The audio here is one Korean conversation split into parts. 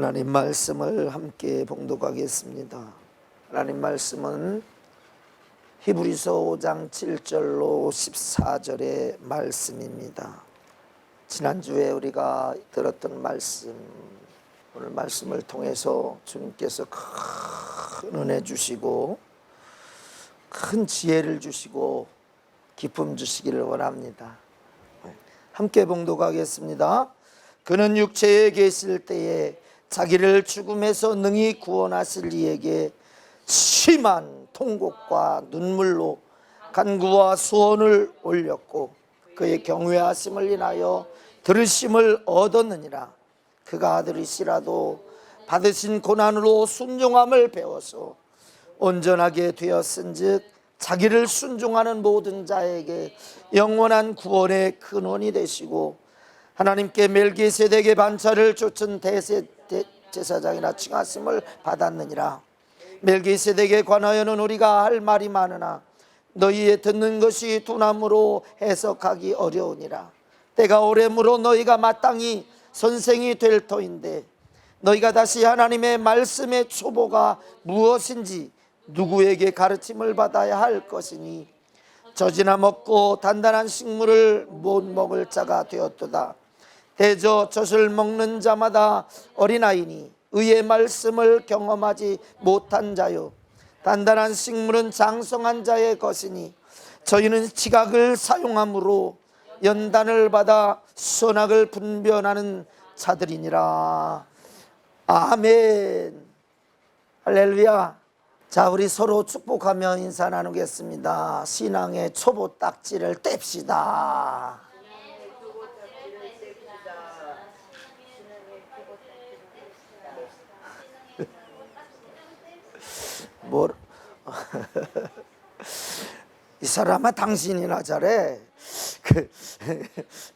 하나님 말씀을 함께 봉독하겠습니다. 하나님 말씀은 히브리서 5장 7절로 14절의 말씀입니다. 지난주에 우리가 들었던 말씀, 오늘 말씀을 통해서 주님께서 큰 은혜 주시고 큰 지혜를 주시고 기쁨 주시기를 원합니다. 함께 봉독하겠습니다. 그는 육체에 계실 때에 자기를 죽음에서 능히 구원하실 이에게 심한 통곡과 눈물로 간구와 소원을 올렸고 그의 경외하심을 인하여 들으심을 얻었느니라. 그가 아들이시라도 받으신 고난으로 순종함을 배워서 온전하게 되었은즉 자기를 순종하는 모든 자에게 영원한 구원의 근원이 되시고 하나님께 멜기세덱의 반차를 쫓은 대제사장이라 칭하심을 받았느니라. 멜기세덱에 관하여는 우리가 할 말이 많으나 너희의 듣는 것이 둔함으로 해석하기 어려우니라. 때가 오래므로 너희가 마땅히 선생이 될 터인데 너희가 다시 하나님의 말씀의 초보가 무엇인지 누구에게 가르침을 받아야 할 것이니 젖이나 먹고 단단한 식물을 못 먹을 자가 되었도다. 대저 젖을 먹는 자마다 어린아이니 의의 말씀을 경험하지 못한 자요 단단한 식물은 장성한 자의 것이니 저희는 지각을 사용함으로 연단을 받아 선악을 분별하는 자들이니라. 아멘. 할렐루야. 자, 우리 서로 축복하며 인사 나누겠습니다. 신앙의 초보 딱지를 뗍시다. 이 사람아 당신이나 잘해.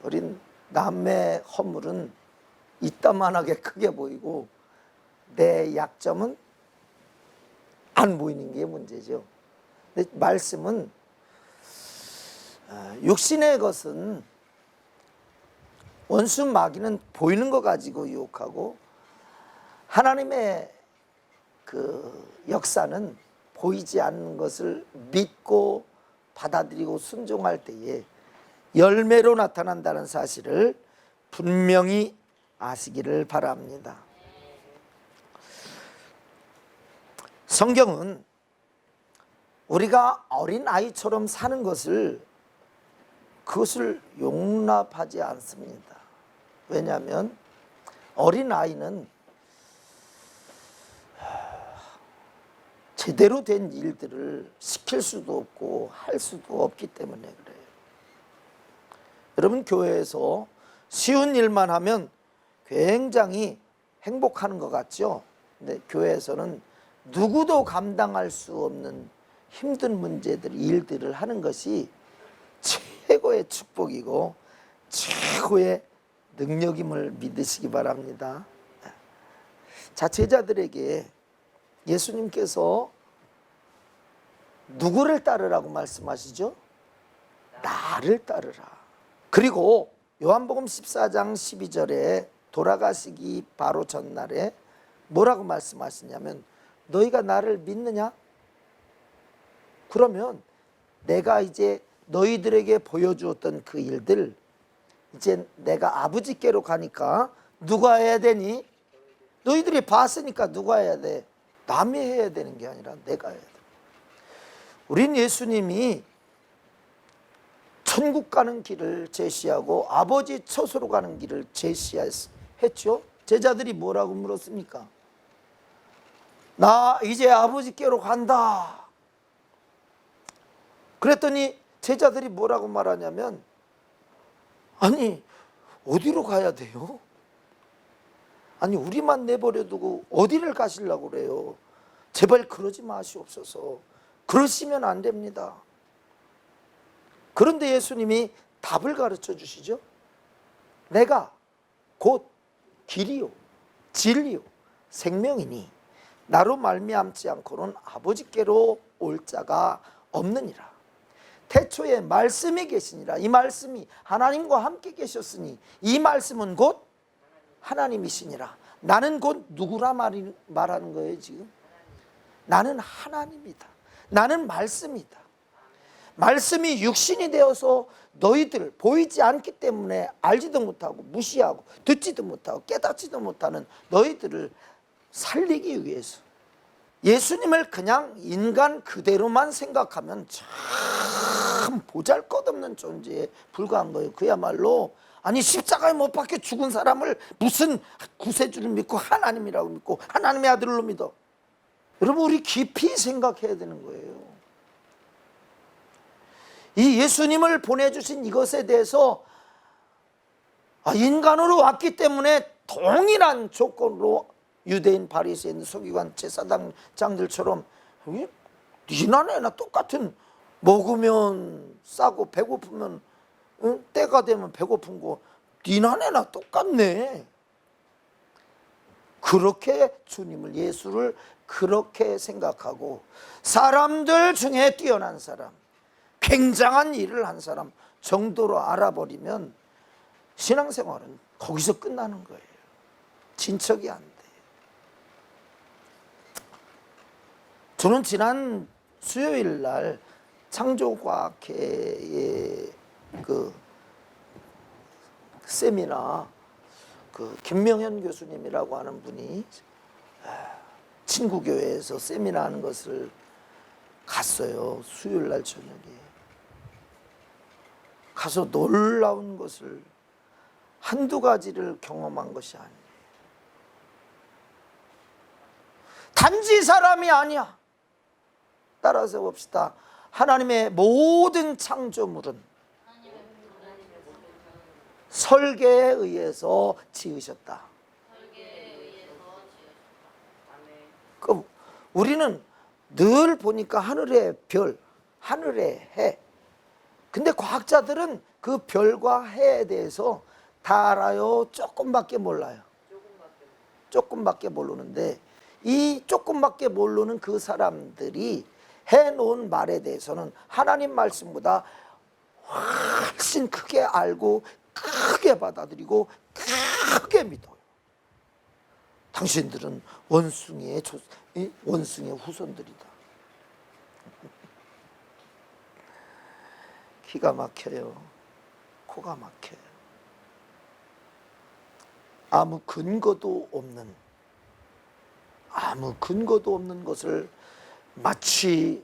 우린 남의 허물은 이따만하게 크게 보이고 내 약점은 안 보이는 게 문제죠. 근데 말씀은 육신의 것은 원수 마귀는 보이는 거 가지고 유혹하고 하나님의 그 역사는 보이지 않는 것을 믿고 받아들이고 순종할 때에 열매로 나타난다는 사실을 분명히 아시기를 바랍니다. 성경은 우리가 어린아이처럼 사는 그것을 용납하지 않습니다. 왜냐하면 어린아이는 제대로 된 일들을 시킬 수도 없고 할 수도 없기 때문에 그래요. 여러분, 교회에서 쉬운 일만 하면 굉장히 행복하는 것 같죠? 근데 교회에서는 누구도 감당할 수 없는 힘든 문제들, 일들을 하는 것이 최고의 축복이고 최고의 능력임을 믿으시기 바랍니다. 자, 제자들에게 예수님께서 누구를 따르라고 말씀하시죠? 나를 따르라. 그리고 요한복음 14장 12절에 돌아가시기 바로 전날에 뭐라고 말씀하시냐면 너희가 나를 믿느냐? 그러면 내가 이제 너희들에게 보여주었던 그 일들 이제 내가 아버지께로 가니까 누가 해야 되니? 너희들이 봤으니까 누가 해야 돼? 남이 해야 되는 게 아니라 내가 해야 돼. 우린 예수님이 천국 가는 길을 제시하고 아버지 처소로 가는 길을 제시했죠. 제자들이 뭐라고 물었습니까? 나 이제 아버지께로 간다. 그랬더니 제자들이 뭐라고 말하냐면 아니 어디로 가야 돼요? 아니 우리만 내버려두고 어디를 가시려고 그래요? 제발 그러지 마시옵소서. 그러시면 안 됩니다. 그런데 예수님이 답을 가르쳐 주시죠. 내가 곧 길이요 진리요 생명이니 나로 말미암지 않고는 아버지께로 올 자가 없느니라. 태초에 말씀이 계시니라. 이 말씀이 하나님과 함께 계셨으니 이 말씀은 곧 하나님이시니라. 나는 곧 누구라 말하는 거예요 지금? 나는 하나님이다. 나는 말씀이다. 말씀이 육신이 되어서 너희들 보이지 않기 때문에 알지도 못하고 무시하고 듣지도 못하고 깨닫지도 못하는 너희들을 살리기 위해서, 예수님을 그냥 인간 그대로만 생각하면 참 보잘것없는 존재에 불과한 거예요. 그야말로 아니 십자가에 못 박혀 죽은 사람을 무슨 구세주를 믿고 하나님이라고 믿고 하나님의 아들로 믿어. 여러분 우리 깊이 생각해야 되는 거예요. 이 예수님을 보내주신 이것에 대해서 인간으로 왔기 때문에 동일한 조건으로 유대인 바리새인 서기관 제사장들처럼 니나 내나 똑같은, 먹으면 싸고 배고프면 때가 되면 배고픈 거 니나 내나 똑같네. 그렇게 주님을, 예수를 그렇게 생각하고 사람들 중에 뛰어난 사람, 굉장한 일을 한 사람 정도로 알아버리면 신앙생활은 거기서 끝나는 거예요. 진척이 안 돼. 저는 지난 수요일 날 창조과학회의 그 세미나, 그 김명현 교수님이라고 하는 분이 친구교회에서 세미나 하는 것을 갔어요. 수요일 날 저녁에 가서 놀라운 것을 한두 가지를 경험한 것이 아니에요. 단지 사람이 아니야. 따라서 봅시다. 하나님의 모든 창조물은 설계에 의해서 지으셨다. 그럼 우리는 늘 보니까 하늘의 별, 하늘의 해. 근데 과학자들은 그 별과 해에 대해서 다 알아요? 조금밖에 몰라요? 조금밖에 모르는데, 이 조금밖에 모르는 그 사람들이 해놓은 말에 대해서는 하나님 말씀보다 훨씬 크게 알고 크게 받아들이고 크게 믿어요. 당신들은 원숭이의 후손들이다. 기가 막혀요. 코가 막혀요. 아무 근거도 없는 것을 마치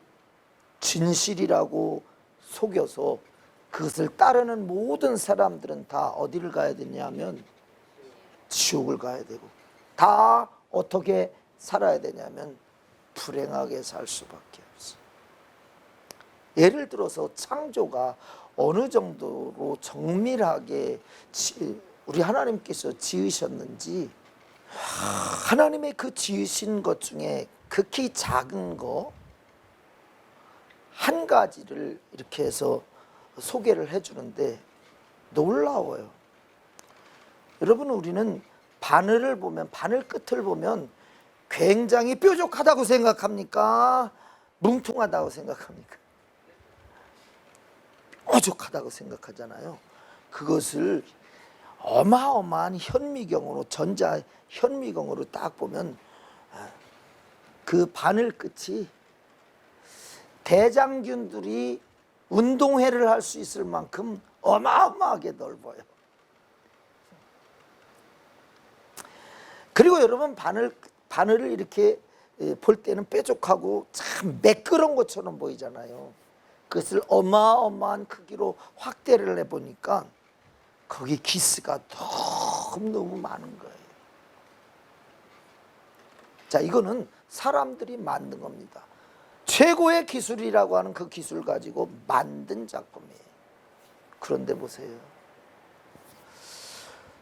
진실이라고 속여서 그것을 따르는 모든 사람들은 다 어디를 가야 되냐면 지옥을 가야 되고, 다 어떻게 살아야 되냐면 불행하게 살 수밖에 없어. 예를 들어서 창조가 어느 정도로 정밀하게 우리 하나님께서 지으셨는지, 하나님의 그 지으신 것 중에 극히 작은 거 한 가지를 이렇게 해서 소개를 해주는데 놀라워요. 여러분, 우리는 바늘을 보면, 바늘 끝을 보면 굉장히 뾰족하다고 생각합니까? 뭉퉁하다고 생각합니까? 뾰족하다고 생각하잖아요. 그것을 어마어마한 현미경으로, 전자 현미경으로 딱 보면 그 바늘 끝이 대장균들이 운동회를 할 수 있을 만큼 어마어마하게 넓어요. 그리고 여러분, 바늘을 이렇게 볼 때는 뾰족하고 참 매끄러운 것처럼 보이잖아요. 그것을 어마어마한 크기로 확대를 해보니까 거기 기스가 너무 많은 거예요. 자, 이거는 사람들이 만든 겁니다. 최고의 기술이라고 하는 그 기술 가지고 만든 작품이에요. 그런데 보세요.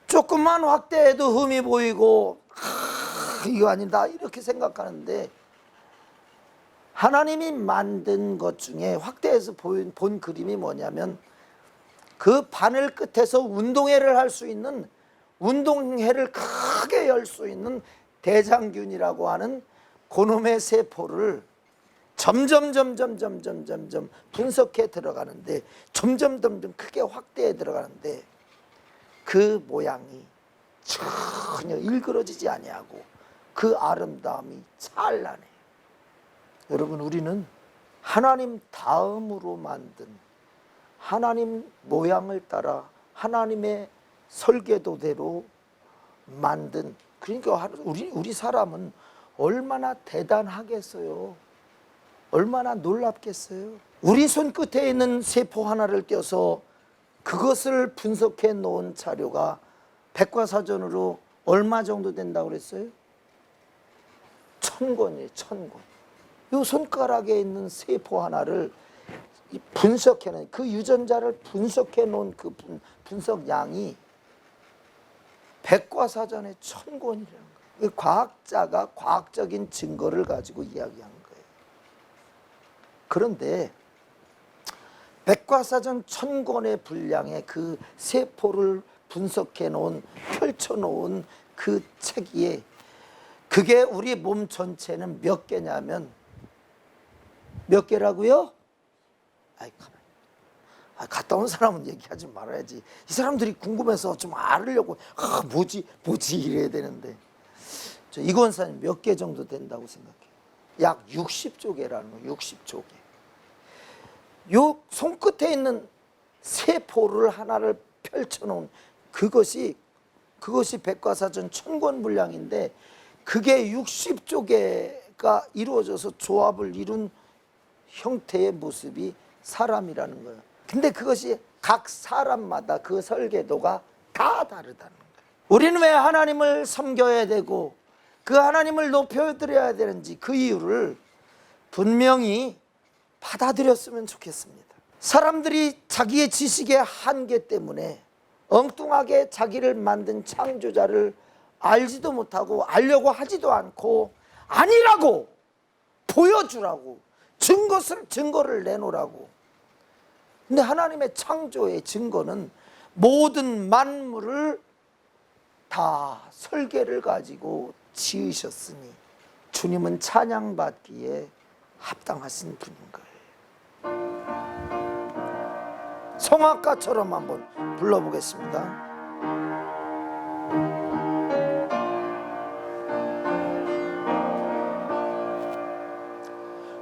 조금만 확대해도 흠이 보이고 이거 아니다 이렇게 생각하는데, 하나님이 만든 것 중에 확대해서 본 그림이 뭐냐면, 그 바늘 끝에서 운동회를 할 수 있는, 운동회를 크게 열 수 있는 대장균이라고 하는 그놈의 세포를 점점 분석해 들어가는데, 점점 크게 확대해 들어가는데 그 모양이 전혀 일그러지지 아니하고 그 아름다움이 찬란해. 여러분, 우리는 하나님 다음으로 만든, 하나님 모양을 따라 하나님의 설계도대로 만든, 그러니까 우리 사람은 얼마나 대단하겠어요. 얼마나 놀랍겠어요. 우리 손끝에 있는 세포 하나를 떼어서 그것을 분석해 놓은 자료가 백과사전으로 얼마 정도 된다고 그랬어요? 1000권이에요. 1000권. 이 손가락에 있는 세포 하나를 분석해 놓은, 그 유전자를 분석해 놓은 그 분석량이 백과사전의 1000권이라는 거예요. 과학자가 과학적인 증거를 가지고 이야기한 거예요. 그런데 백과사전 1000권의 분량의 그 세포를 분석해 놓은, 펼쳐 놓은 그 책이, 그게 우리 몸 전체는 몇 개냐면, 몇 개라고요? 아이, 가만히. 갔다 온 사람은 얘기하지 말아야지. 이 사람들이 궁금해서 좀 알으려고, 뭐지 이래야 되는데. 이 권사님 몇 개 정도 된다고 생각해요? 약 60조 개라는 거예요. 60조 개. 요 손끝에 있는 세포를 하나를 펼쳐놓은 그것이 백과사전 1000권 분량인데, 그게 60조 개가 이루어져서 조합을 이룬 형태의 모습이 사람이라는 거예요. 근데 그것이 각 사람마다 그 설계도가 다 다르다는 거예요. 우리는 왜 하나님을 섬겨야 되고 그 하나님을 높여드려야 되는지, 그 이유를 분명히 받아들였으면 좋겠습니다. 사람들이 자기의 지식의 한계 때문에 엉뚱하게 자기를 만든 창조자를 알지도 못하고 알려고 하지도 않고, 아니라고 보여주라고, 증거를 내놓으라고. 근데 하나님의 창조의 증거는 모든 만물을 다 설계를 가지고 지으셨으니 주님은 찬양받기에 합당하신 분인 거예요. 성악가처럼 한번 불러보겠습니다.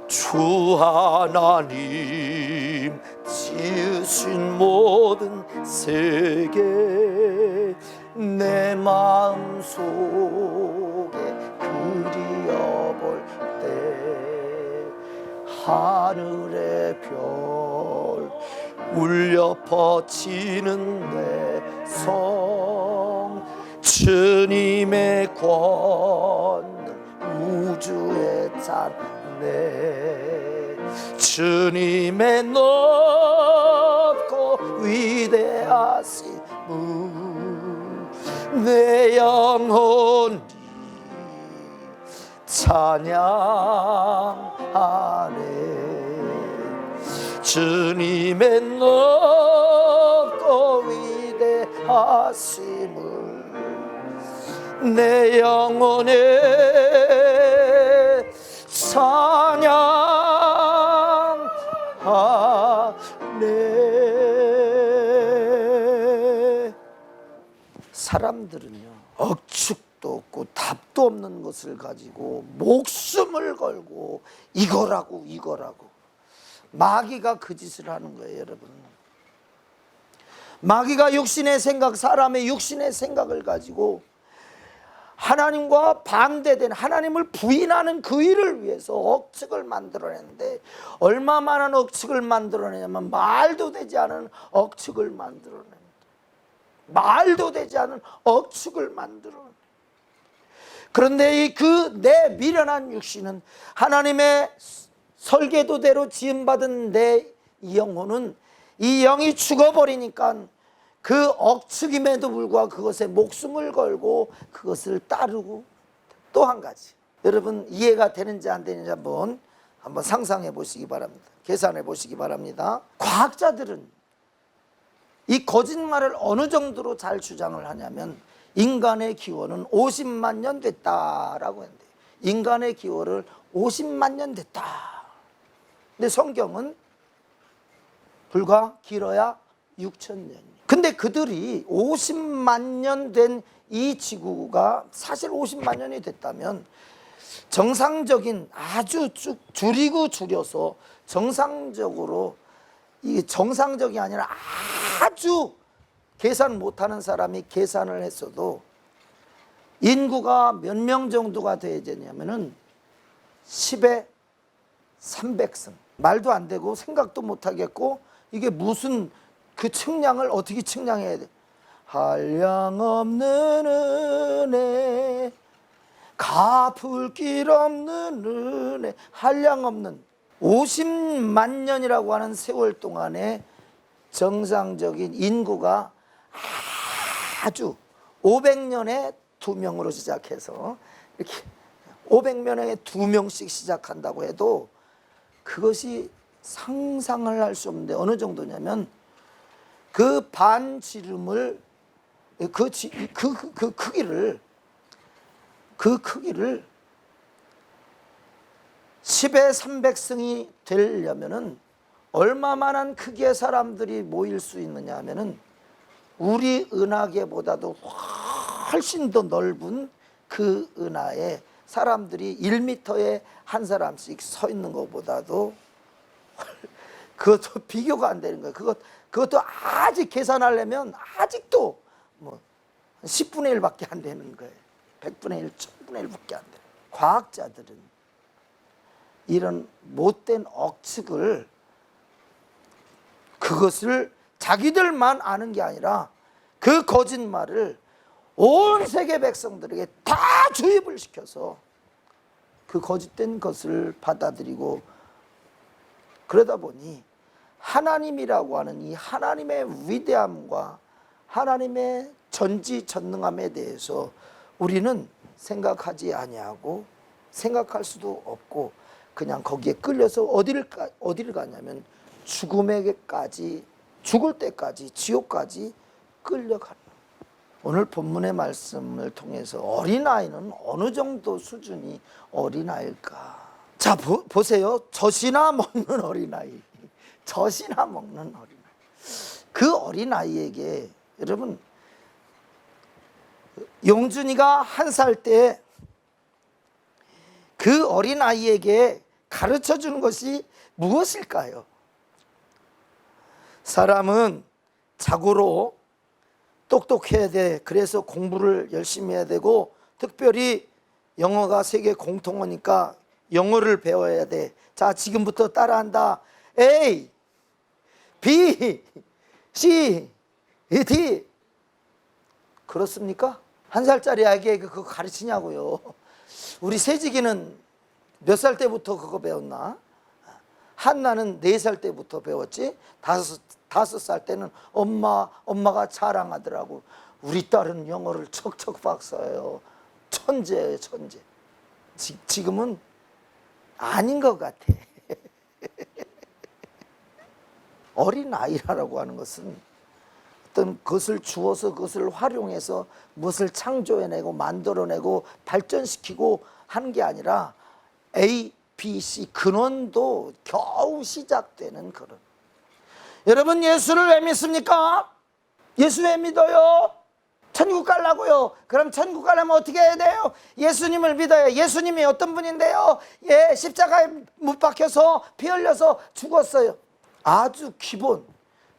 주 하나님 지으신 모든 세계, 내 마음속에 그리어볼 때 하늘의 별 울려 퍼치는 내 성, 주님의 권능 우주의 찬내, 주님의 높고 위대하심을 내 영혼이 찬양하네. 주님의 높고 위대하심을 내 영혼에 찬양하네. 사람들은요, 억측도 없고 답도 없는 것을 가지고 목숨을 걸고 이거라고 마귀가 그 짓을 하는 거예요. 여러분, 마귀가 육신의 생각, 사람의 육신의 생각을 가지고 하나님과 반대된, 하나님을 부인하는 그 일을 위해서 억측을 만들어내는데, 얼마만한 억측을 만들어내냐면 말도 되지 않은 억측을 만들어냅니다. 말도 되지 않은 억측을 만들어냅니다. 그런데 그 내 미련한 육신은, 하나님의 설계도대로 지음받은 내 영혼은, 이 영이 죽어버리니까 그 억측임에도 불구하고 그것에 목숨을 걸고 그것을 따르고. 또 한 가지, 여러분 이해가 되는지 안 되는지 한번 상상해 보시기 바랍니다. 계산해 보시기 바랍니다. 과학자들은 이 거짓말을 어느 정도로 잘 주장을 하냐면, 인간의 기원은 50만 년 됐다라고 했는데, 인간의 기원을 50만 년 됐다. 근데 성경은 불과 길어야 6,000년. 근데 그들이 50만 년 된 이 지구가 사실 50만 년이 됐다면 정상적인 아주 쭉 줄이고 줄여서 정상적으로, 이게 정상적이 아니라 아주 계산 못하는 사람이 계산을 했어도 인구가 몇 명 정도가 돼야 되냐면은 10의 300승. 말도 안 되고 생각도 못 하겠고, 이게 무슨 그 측량을 어떻게 측량해야 돼? 한량없는 은혜, 갚을 길 없는 은혜. 한량없는 50만 년이라고 하는 세월 동안에 정상적인 인구가 아주 500년에 2명으로 시작해서 이렇게 500년에 2명씩 시작한다고 해도 그것이 상상을 할 수 없는데, 어느 정도냐면 그 반지름을 그 크기를 10의 300승이 되려면은 얼마만한 크기의 사람들이 모일 수 있느냐 하면은 우리 은하계보다도 훨씬 더 넓은 그 은하에 사람들이 1m에 한 사람씩 서 있는 것보다도 그것도 비교가 안 되는 거예요. 그것도 아직 계산하려면 아직도 뭐 10분의 1밖에 안 되는 거예요. 100분의 1, 1000분의 1밖에 안 돼요. 과학자들은 이런 못된 억측을, 그것을 자기들만 아는 게 아니라 그 거짓말을 온 세계 백성들에게 다 주입을 시켜서 그 거짓된 것을 받아들이고, 그러다 보니 하나님이라고 하는 이 하나님의 위대함과 하나님의 전지전능함에 대해서 우리는 생각하지 아니하고 생각할 수도 없고, 그냥 거기에 끌려서 어디를 가냐면 죽음에게까지, 죽을 때까지, 지옥까지 끌려가는. 오늘 본문의 말씀을 통해서 어린아이는 어느 정도 수준이 어린아이일까? 자, 보세요. 젖이나 먹는 어린아이, 젖이나 먹는 어린아이. 그 어린아이에게, 여러분, 용준이가 1살 때 그 어린아이에게 가르쳐 주는 것이 무엇일까요? 사람은 자고로 똑똑해야 돼. 그래서 공부를 열심히 해야 되고, 특별히 영어가 세계 공통어니까 영어를 배워야 돼. 자, 지금부터 따라한다. A, B, C, D. 그렇습니까? 1살짜리 아이에게 그거 가르치냐고요. 우리 세직이는 몇 살 때부터 그거 배웠나? 한나는 4살 때부터 배웠지. 5살 때는 엄마가 자랑하더라고. 우리 딸은 영어를 척척 박사예요. 천재예요, 천재. 지금은 아닌 것 같아. 어린아이라고 하는 것은 어떤 것을 주어서 그것을 활용해서 무엇을 창조해내고 만들어내고 발전시키고 하는 게 아니라 A, B, C 근원도 겨우 시작되는 그런. 여러분, 예수를 왜 믿습니까? 예수 왜 믿어요? 천국 가려고요. 그럼 천국 가려면 어떻게 해야 돼요? 예수님을 믿어요. 예수님이 어떤 분인데요? 예, 십자가에 못 박혀서 피 흘려서 죽었어요. 아주 기본,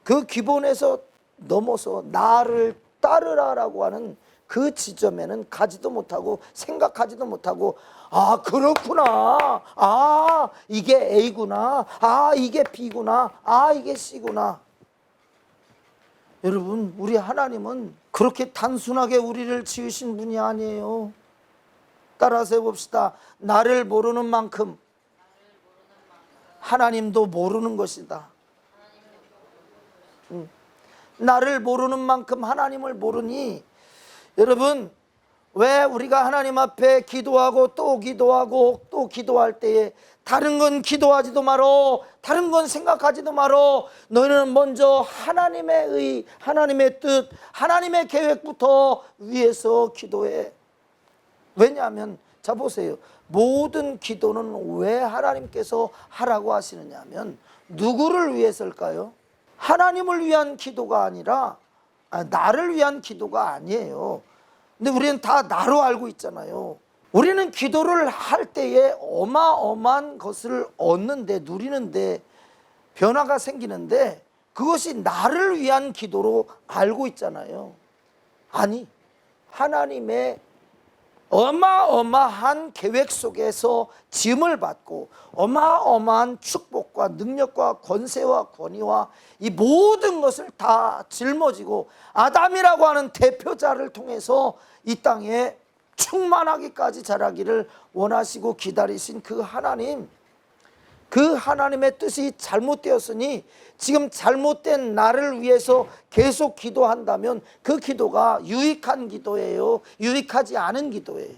그 기본에서 넘어서 나를 따르라라고 하는 그 지점에는 가지도 못하고 생각하지도 못하고, 아, 그렇구나, 아, 이게 A구나, 아, 이게 B구나, 아, 이게 C구나. 여러분, 우리 하나님은 그렇게 단순하게 우리를 지으신 분이 아니에요. 따라서 해봅시다. 나를 모르는 만큼 하나님도 모르는 것이다. 나를 모르는 만큼 하나님을 모르니, 여러분, 왜 우리가 하나님 앞에 기도하고 또 기도하고 또 기도할 때에 다른 건 기도하지도 말어, 다른 건 생각하지도 말어. 너희는 먼저 하나님의 의, 하나님의 뜻, 하나님의 계획부터 위해서 기도해. 왜냐하면, 자 보세요. 모든 기도는 왜 하나님께서 하라고 하시느냐 하면 누구를 위해서일까요? 하나님을 위한 기도가 아니라, 나를 위한 기도가 아니에요. 근데 우리는 다 나로 알고 있잖아요. 우리는 기도를 할 때에 어마어마한 것을 얻는데, 누리는데, 변화가 생기는데 그것이 나를 위한 기도로 알고 있잖아요. 아니, 하나님의 어마어마한 계획 속에서 지음을 받고 어마어마한 축복과 능력과 권세와 권위와 이 모든 것을 다 짊어지고 아담이라고 하는 대표자를 통해서 이 땅에 충만하기까지 자라기를 원하시고 기다리신 그 하나님, 그 하나님의 뜻이 잘못되었으니 지금 잘못된 나를 위해서 계속 기도한다면 그 기도가 유익한 기도예요, 유익하지 않은 기도예요?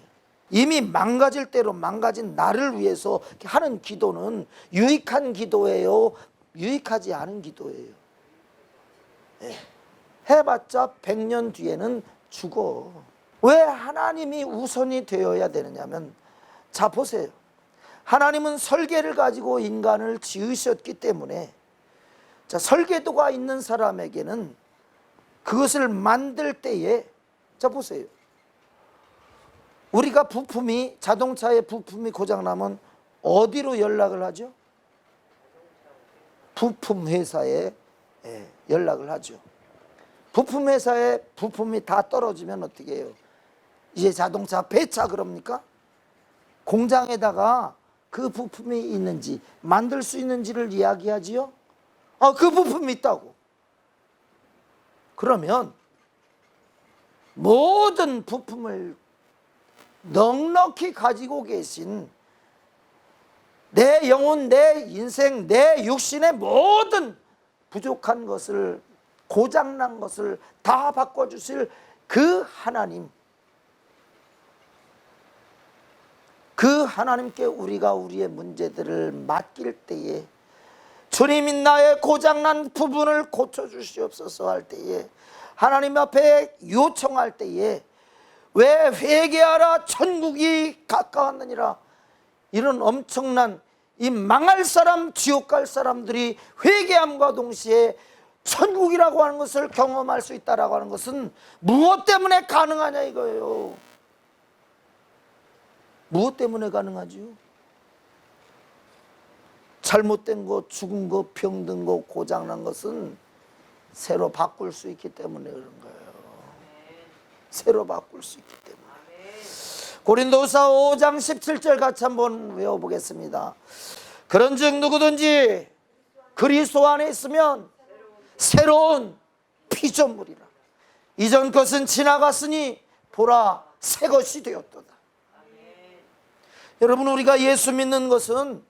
이미 망가질 대로 망가진 나를 위해서 하는 기도는 유익한 기도예요, 유익하지 않은 기도예요? 해봤자 100년 뒤에는 죽어. 왜 하나님이 우선이 되어야 되느냐면, 자 보세요. 하나님은 설계를 가지고 인간을 지으셨기 때문에, 자, 설계도가 있는 사람에게는 그것을 만들 때에, 자 보세요. 우리가 부품이, 자동차의 부품이 고장나면 어디로 연락을 하죠? 부품 회사에 연락을 하죠. 부품 회사에 부품이 다 떨어지면 어떻게 해요? 이제 자동차 폐차 그럽니까? 공장에다가 그 부품이 있는지, 만들 수 있는지를 이야기하지요. 그 부품이 있다고. 그러면 모든 부품을 넉넉히 가지고 계신 내 영혼, 내 인생, 내 육신의 모든 부족한 것을, 고장난 것을 다 바꿔주실 그 하나님, 그 하나님께 우리가 우리의 문제들을 맡길 때에, 주님이 나의 고장난 부분을 고쳐주시옵소서 할 때에, 하나님 앞에 요청할 때에, 왜 회개하라 천국이 가까웠느니라, 이런 엄청난 이 망할 사람, 지옥 갈 사람들이 회개함과 동시에 천국이라고 하는 것을 경험할 수 있다라고 하는 것은 무엇 때문에 가능하냐 이거예요. 무엇 때문에 가능하지요? 잘못된 것, 죽은 것, 병든 것, 고장난 것은 새로 바꿀 수 있기 때문에 그런 거예요. 새로 바꿀 수 있기 때문에. 고린도후서 5장 17절 같이 한번 외워보겠습니다. 그런즉 누구든지 그리스도 안에 있으면 새로운 피조물이라. 이전 것은 지나갔으니 보라 새 것이 되었도다. 여러분, 우리가 예수 믿는 것은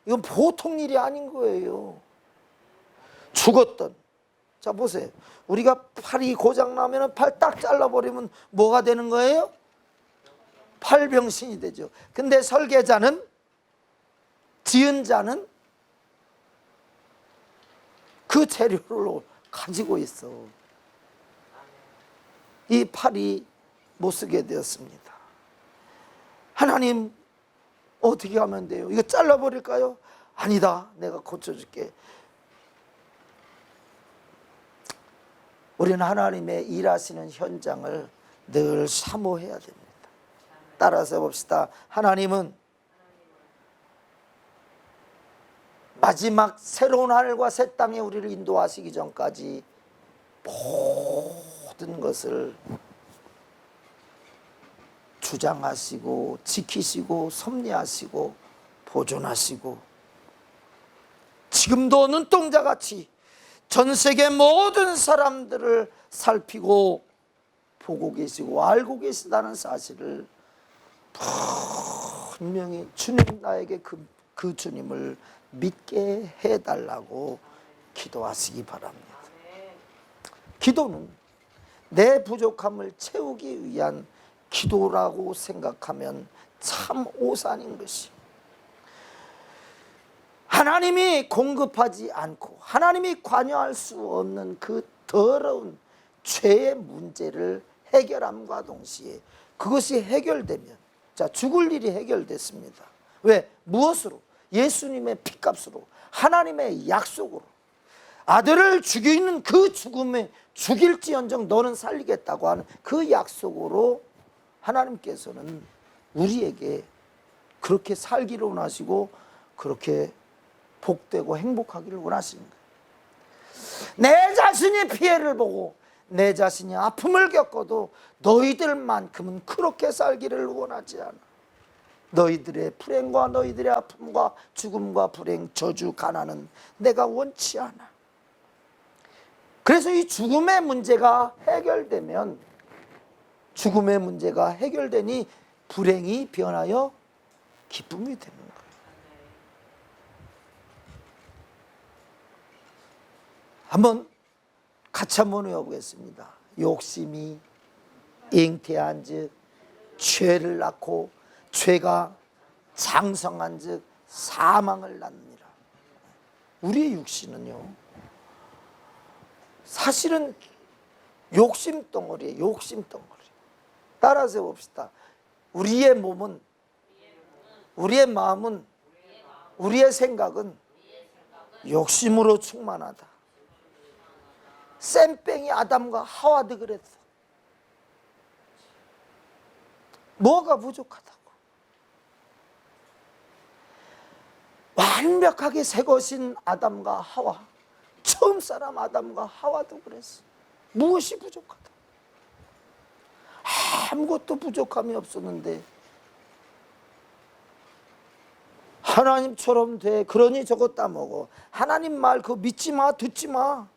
이건 보통 일이 아닌 거예요. 죽었던, 자 보세요. 우리가 팔이 고장나면 팔 딱 잘라버리면 뭐가 되는 거예요? 팔병신이 되죠. 근데 설계자는, 지은 자는 그 재료를 가지고 있어. 이 팔이 못 쓰게 되었습니다. 하나님 어떻게 하면 돼요? 이거 잘라버릴까요? 아니다, 내가 고쳐줄게. 우리는 하나님의 일하시는 현장을 늘 사모해야 됩니다. 따라서 봅시다. 하나님은 마지막 새로운 하늘과 새 땅에 우리를 인도하시기 전까지 모든 것을 주장하시고 지키시고 섭리하시고 보존하시고, 지금도 눈동자같이 전 세계 모든 사람들을 살피고 보고 계시고 알고 계시다는 사실을 분명히 주님, 나에게 그 주님을 믿게 해달라고 기도하시기 바랍니다. 기도는 내 부족함을 채우기 위한 기도라고 생각하면 참 오산인 것이, 하나님이 공급하지 않고 하나님이 관여할 수 없는 그 더러운 죄의 문제를 해결함과 동시에 그것이 해결되면, 자, 죽을 일이 해결됐습니다. 왜? 무엇으로? 예수님의 피값으로, 하나님의 약속으로. 아들을 죽이는 그 죽음에, 죽일지언정 너는 살리겠다고 하는 그 약속으로 하나님께서는 우리에게 그렇게 살기를 원하시고 그렇게 복되고 행복하기를 원하시는 거예요. 내 자신이 피해를 보고 내 자신이 아픔을 겪어도 너희들만큼은 그렇게 살기를 원하지 않아. 너희들의 불행과 너희들의 아픔과 죽음과 불행, 저주, 가난은 내가 원치 않아. 그래서 이 죽음의 문제가 해결되면, 죽음의 문제가 해결되니 불행이 변하여 기쁨이 되는 거예요. 한번 같이 한번 외워보겠습니다. 욕심이 잉태한 즉 죄를 낳고 죄가 장성한 즉 사망을 낳느니라. 우리의 육신은요, 사실은 욕심 덩어리예요. 욕심 덩어리. 따라서 봅시다. 우리의 몸은, 우리의 마음은, 우리의 생각은 욕심으로 충만하다. 쌤뺑이 아담과 하와도 그랬어. 뭐가 부족하다고? 완벽하게 새 것인 아담과 하와, 처음 사람 아담과 하와도 그랬어. 무엇이 부족하다? 아무것도 부족함이 없었는데 하나님처럼 돼. 그러니 저거 따먹어. 하나님 말 그거 믿지 마, 듣지 마.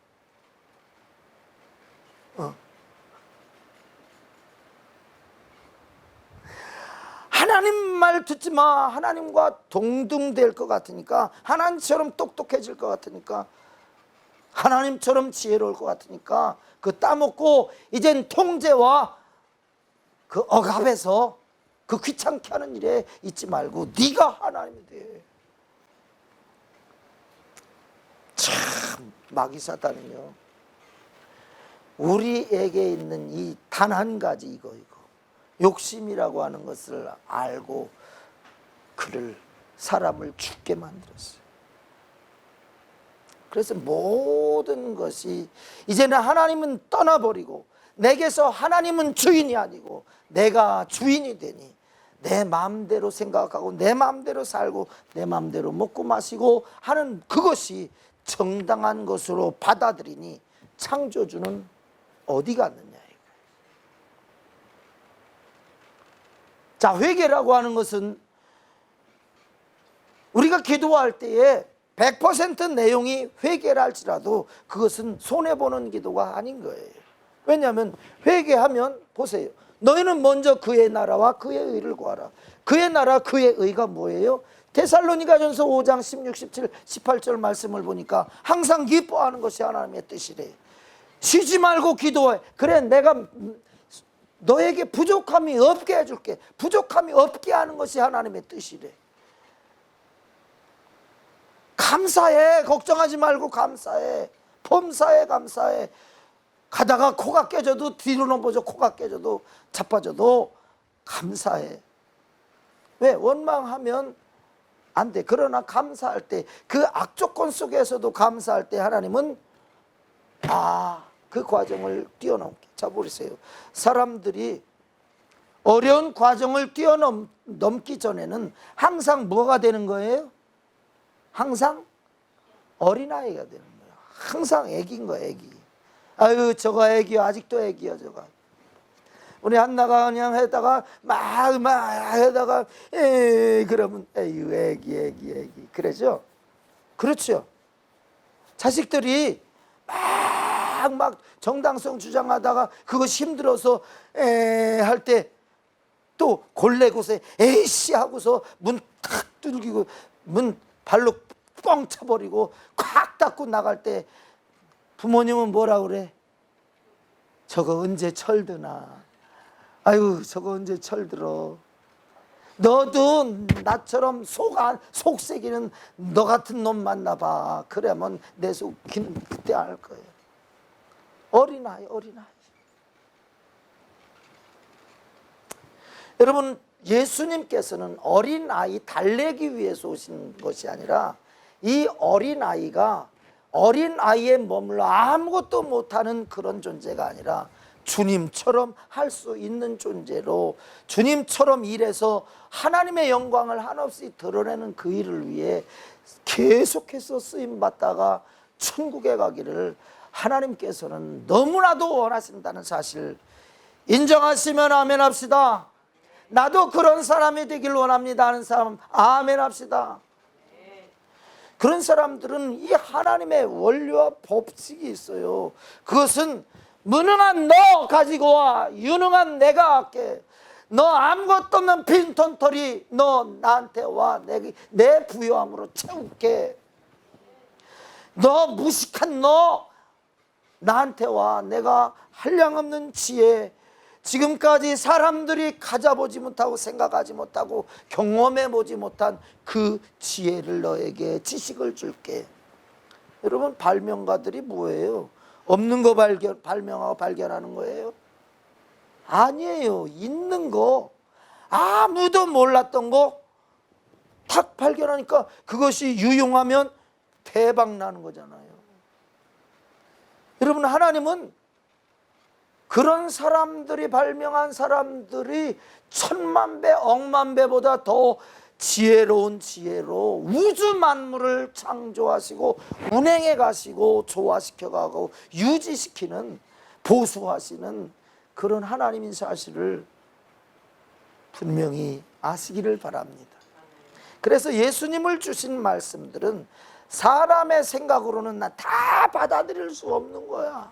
하나님 말 듣지 마. 하나님과 동등될 것 같으니까, 하나님처럼 똑똑해질 것 같으니까, 하나님처럼 지혜로울 것 같으니까 그 따먹고 이젠 통제와 그 억압에서 그 귀찮게 하는 일에 있지 말고 네가 하나님이 돼. 참 마귀 사탄은요, 우리에게 있는 이 단 한 가지 이거 욕심이라고 하는 것을 알고 그를, 사람을 죽게 만들었어요. 그래서 모든 것이 이제는 하나님은 떠나버리고 내게서 하나님은 주인이 아니고 내가 주인이 되니 내 마음대로 생각하고 내 마음대로 살고 내 마음대로 먹고 마시고 하는 그것이 정당한 것으로 받아들이니 창조주는 어디 갔느냐. 자, 회개라고 하는 것은 우리가 기도할 때에 100% 내용이 회개라 할지라도 그것은 손해보는 기도가 아닌 거예요. 왜냐하면 회개하면, 보세요, 너희는 먼저 그의 나라와 그의 의를 구하라. 그의 나라, 그의 의가 뭐예요? 데살로니가전서 5장 16, 17, 18절 말씀을 보니까 항상 기뻐하는 것이 하나님의 뜻이래. 쉬지 말고 기도해. 그래, 내가 너에게 부족함이 없게 해줄게. 부족함이 없게 하는 것이 하나님의 뜻이래. 감사해. 걱정하지 말고 감사해. 범사해. 감사해. 가다가 코가 깨져도, 뒤로 넘어져 코가 깨져도, 자빠져도 감사해. 왜? 원망하면 안 돼. 그러나 감사할 때, 그 악조건 속에서도 감사할 때 하나님은 그 과정을 뛰어넘게. 자, 보세요. 사람들이 어려운 과정을 뛰어넘기 전에는 항상 뭐가 되는 거예요? 항상 어린아이가 되는 거예요. 항상 애기인 거예요, 애기. 아유, 저거 애기야. 아직도 애기야, 저거. 우리 한나가 그냥 하다가 막 하다가 그러면 에휴, 애기. 그러죠? 그렇죠? 자식들이 막 정당성 주장하다가 그것이 힘들어서 할 때 또 골래고세 에이씨 하고서 문 탁 뚫기고 문 발로 뻥 차버리고 콱 닫고 나갈 때 부모님은 뭐라 그래? 저거 언제 철드나? 아유, 저거 언제 철들어? 너도 나처럼 속색이는 너 같은 놈 만나봐. 그러면 내 속기는 그때 알 거예요. 어린아이. 여러분, 예수님께서는 어린아이 달래기 위해서 오신 것이 아니라 이 어린아이가 어린아이에 머물러 아무것도 못하는 그런 존재가 아니라 주님처럼 할 수 있는 존재로 주님처럼 일해서 하나님의 영광을 한없이 드러내는 그 일을 위해 계속해서 쓰임받다가 천국에 가기를 하나님께서는 너무나도 원하신다는 사실 인정하시면 아멘 합시다. 나도 그런 사람이 되길 원합니다 하는 사람 아멘 합시다. 그런 사람들은 이 하나님의 원리와 법칙이 있어요. 그것은 무능한 너 가지고 와, 유능한 내가 할게. 너 아무것도 없는 빈털터리 너 나한테 와, 내 부요함으로 채울게. 너 무식한 너 나한테 와, 내가 한량없는 지혜, 지금까지 사람들이 가져보지 못하고 생각하지 못하고 경험해보지 못한 그 지혜를 너에게 지식을 줄게. 여러분, 발명가들이 뭐예요? 없는 거 발명하고 발견하는 거예요? 아니에요. 있는 거, 아무도 몰랐던 거 탁 발견하니까 그것이 유용하면 대박 나는 거잖아요. 여러분, 하나님은 그런 사람들이 발명한 사람들이 천만 배, 억만 배보다 더 지혜로운 지혜로 우주 만물을 창조하시고 운행해 가시고 조화시켜 가고 유지시키는, 보수하시는 그런 하나님인 사실을 분명히 아시기를 바랍니다. 그래서 예수님을 주신 말씀들은 사람의 생각으로는 나 다 받아들일 수 없는 거야.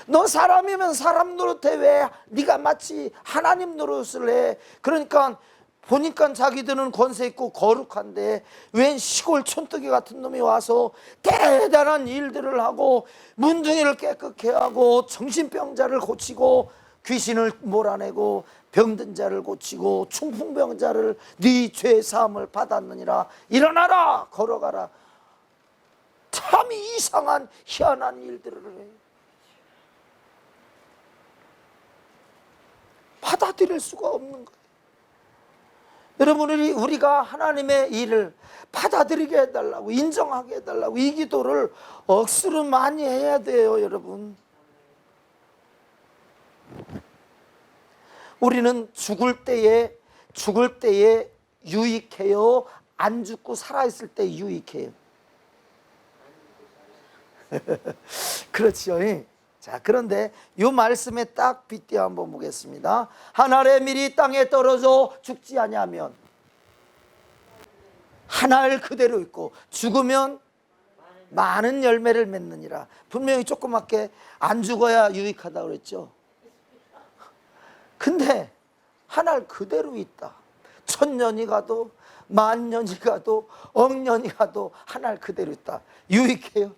너 사람이면 사람 노릇해. 왜 네가 마치 하나님 노릇을 해? 그러니까 보니까 자기들은 권세 있고 거룩한데 웬 시골 촌뜨기 같은 놈이 와서 대단한 일들을 하고 문둥이를 깨끗게 하고 정신병자를 고치고 귀신을 몰아내고 병든 자를 고치고 충풍병자를 네 죄 사함을 받았느니라, 일어나라 걸어가라. 참 이상한 희한한 일들을 해. 받아들일 수가 없는 거예요. 여러분, 우리가 하나님의 일을 받아들이게 해달라고, 인정하게 해달라고 이 기도를 억수로 많이 해야 돼요. 여러분, 우리는 죽을 때에 유익해요? 안 죽고 살아있을 때 유익해요? 그렇죠. 자, 그런데 이 말씀에 딱 빗대어 한번 보겠습니다. 한 알의 밀이 땅에 떨어져 죽지 아니하면 한 알 그대로 있고 죽으면 많은 열매를 맺느니라. 분명히 조그맣게 안 죽어야 유익하다고 그랬죠. 근데 한 알 그대로 있다. 1000년이 가도 만년이 가도 억년이 가도 한 알 그대로 있다. 유익해요?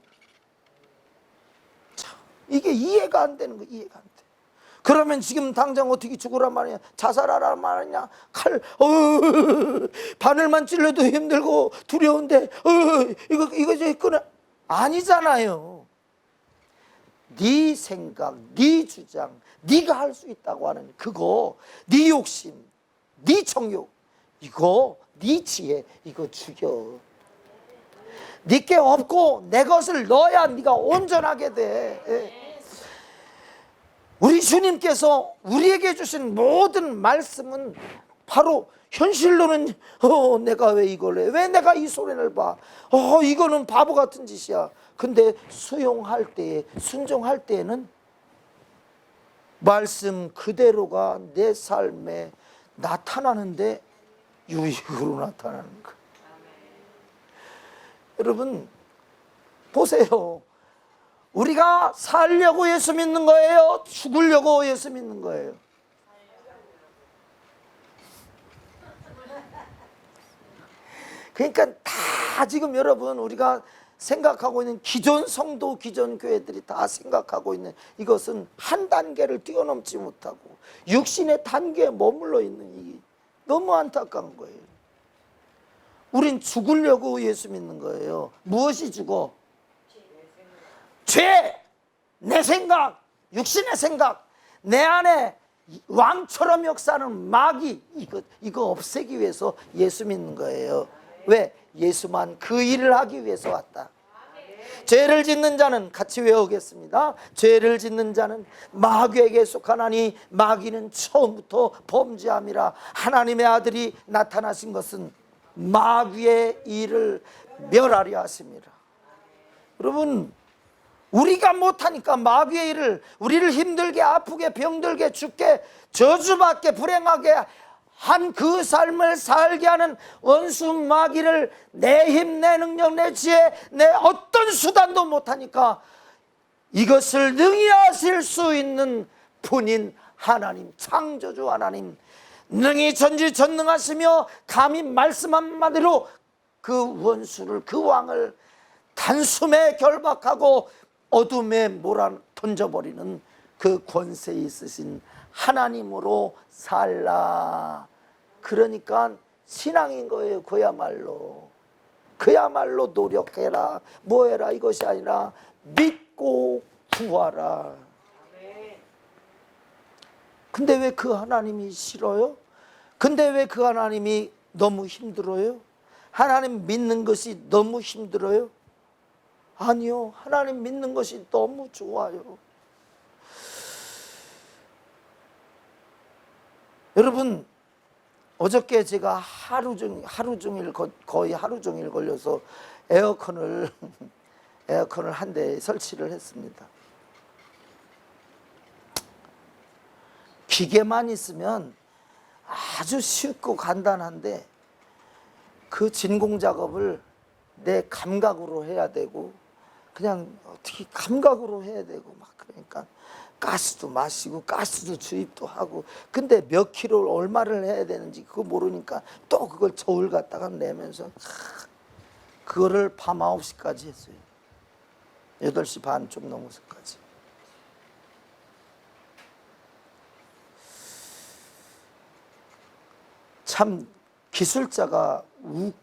이게 이해가 안 되는 거예요. 이해가 안 돼. 그러면 지금 당장 어떻게 죽으란 말이냐, 자살하란 말이냐, 바늘만 찔러도 힘들고 두려운데 이거 이제 끊어. 아니잖아요. 네 생각, 네 주장, 네가 할 수 있다고 하는 그거, 네 욕심, 네 정욕, 이거 네 지혜, 이거 죽여. 네게 없고 내 것을 넣어야 네가 온전하게 돼. 우리 주님께서 우리에게 주신 모든 말씀은 바로 현실로는 내가 왜 이걸 해? 왜 내가 이 손해를 봐? 이거는 바보 같은 짓이야. 근데 수용할 때에, 순종할 때에는 말씀 그대로가 내 삶에 나타나는데 유익으로 나타나는 거야. 여러분 보세요. 우리가 살려고 예수 믿는 거예요? 죽으려고 예수 믿는 거예요? 그러니까 다 지금 여러분 우리가 생각하고 있는 기존 성도, 기존 교회들이 다 생각하고 있는 이것은 한 단계를 뛰어넘지 못하고 육신의 단계에 머물러 있는 이 너무 안타까운 거예요. 우린 죽으려고 예수 믿는 거예요. 무엇이 죽어? 죄, 내 생각, 육신의 생각, 내 안에 왕처럼 역사하는 마귀, 이거 없애기 위해서 예수 믿는 거예요. 왜? 예수만 그 일을 하기 위해서 왔다. 죄를 짓는 자는, 같이 외우겠습니다. 죄를 짓는 자는 마귀에게 속하나니 마귀는 처음부터 범죄함이라. 하나님의 아들이 나타나신 것은 마귀의 일을 멸하려 하십니다. 여러분, 우리가 못하니까 마귀의 일을, 우리를 힘들게 아프게 병들게 죽게 저주받게 불행하게 한 그 삶을 살게 하는 원수 마귀를 내 힘, 내 능력, 내 지혜, 내 어떤 수단도 못하니까 이것을 능히 하실 수 있는 분인 하나님, 창조주 하나님, 능히 전지전능하시며 감히 말씀 한마디로 그 원수를, 그 왕을 단숨에 결박하고 어둠에 몰아 던져버리는 그 권세 있으신 하나님으로 살라. 그러니까 신앙인 거예요. 그야말로 노력해라, 뭐해라 이것이 아니라 믿고 구하라. 근데 왜 그 하나님이 싫어요? 근데 왜 그 하나님이 너무 힘들어요? 하나님 믿는 것이 너무 힘들어요? 아니요, 하나님 믿는 것이 너무 좋아요. 여러분, 어저께 제가 하루 종일 거의 하루 종일 걸려서 에어컨을 한 대 설치를 했습니다. 기계만 있으면 아주 쉽고 간단한데 그 진공 작업을 내 감각으로 해야 되고 그냥 어떻게 감각으로 해야 되고 막 그러니까 가스도 마시고 가스도 주입도 하고 근데 몇 킬로를 얼마를 해야 되는지 그거 모르니까 또 그걸 저울 갖다가 내면서 그거를 밤 9시까지 했어요. 8시 반 좀 넘어서까지. 참 기술자가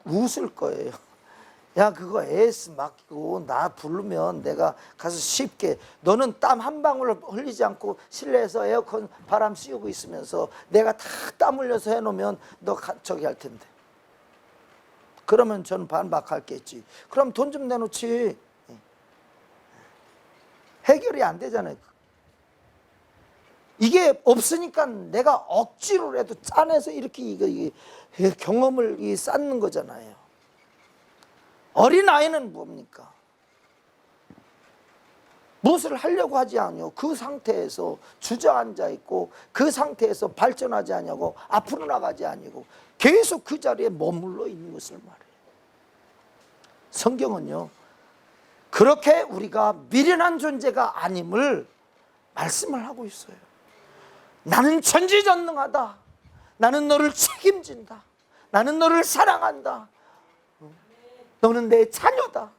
웃을 거예요. 야, 그거 AS 맡기고 나 부르면 내가 가서 쉽게, 너는 땀 한 방울 흘리지 않고 실내에서 에어컨 바람 씌우고 있으면서 내가 다 땀 흘려서 해놓으면 너 저기 할 텐데. 그러면 저는 반박할겠지. 그럼 돈 좀 내놓지. 해결이 안 되잖아요. 이게 없으니까 내가 억지로라도 짜내서 이렇게 경험을 쌓는 거잖아요. 어린아이는 뭡니까? 무엇을 하려고 하지 않요. 그 상태에서 주저앉아 있고 그 상태에서 발전하지 않냐고 앞으로 나가지 아니고 계속 그 자리에 머물러 있는 것을 말해요. 성경은요, 그렇게 우리가 미련한 존재가 아님을 말씀을 하고 있어요. 나는 전지전능하다. 나는 너를 책임진다. 나는 너를 사랑한다. 너는 내 자녀다.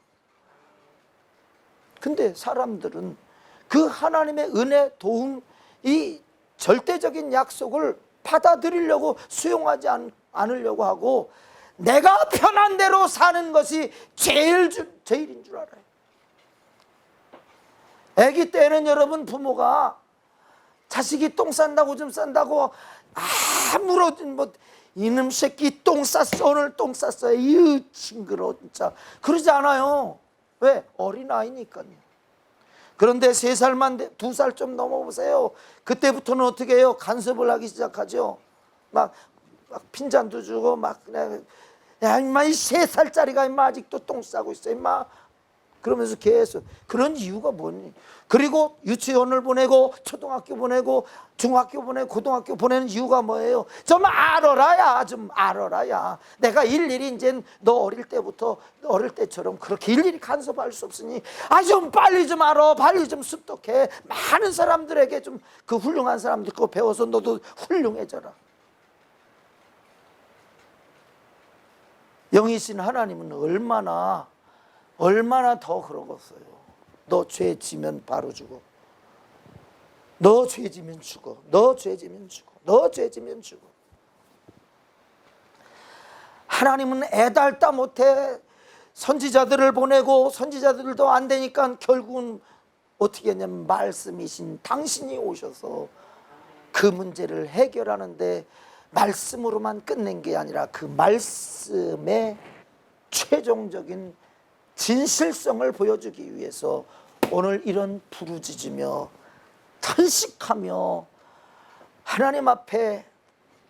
근데 사람들은 그 하나님의 은혜, 도움, 이 절대적인 약속을 받아들이려고 수용하지 않으려고 하고 내가 편한 대로 사는 것이 제일인 줄 알아요. 아기 때는 여러분 부모가 자식이 똥 싼다고 좀 싼다고 아무런 이놈 새끼 똥 쌌어, 오늘 똥 쌌어요, 이유 징그러워 진짜 그러지 않아요. 왜? 어린아이니까요. 그런데 3살만 2살 좀 넘어보세요. 그때부터는 어떻게 해요? 간섭을 하기 시작하죠. 막 핀잔도 주고 막 그냥 야 임마 이 3살짜리가 임마 아직도 똥 싸고 있어 임마 그러면서 계속. 그런 이유가 뭐니? 그리고 유치원을 보내고 초등학교 보내고 중학교 보내고 고등학교 보내는 이유가 뭐예요? 좀 알아라야, 좀 알아라야. 내가 일일이 이제 너 어릴 때처럼 그렇게 일일이 간섭할 수 없으니 좀 빨리 좀 알아, 빨리 좀 습득해. 많은 사람들에게 좀 그 훌륭한 사람들 그거 배워서 너도 훌륭해져라. 영이신 하나님은 얼마나 더 그러겠어요. 너 죄 지면 바로 죽어. 너 죄 지면 죽어. 너 죄 지면 죽어. 너 죄 지면 죽어. 하나님은 애달다 못해 선지자들을 보내고 선지자들도 안 되니까 결국은 어떻게 했냐면 말씀이신 당신이 오셔서 그 문제를 해결하는데 말씀으로만 끝낸 게 아니라 그 말씀의 최종적인 진실성을 보여주기 위해서 오늘 이런 부르짖으며 탄식하며 하나님 앞에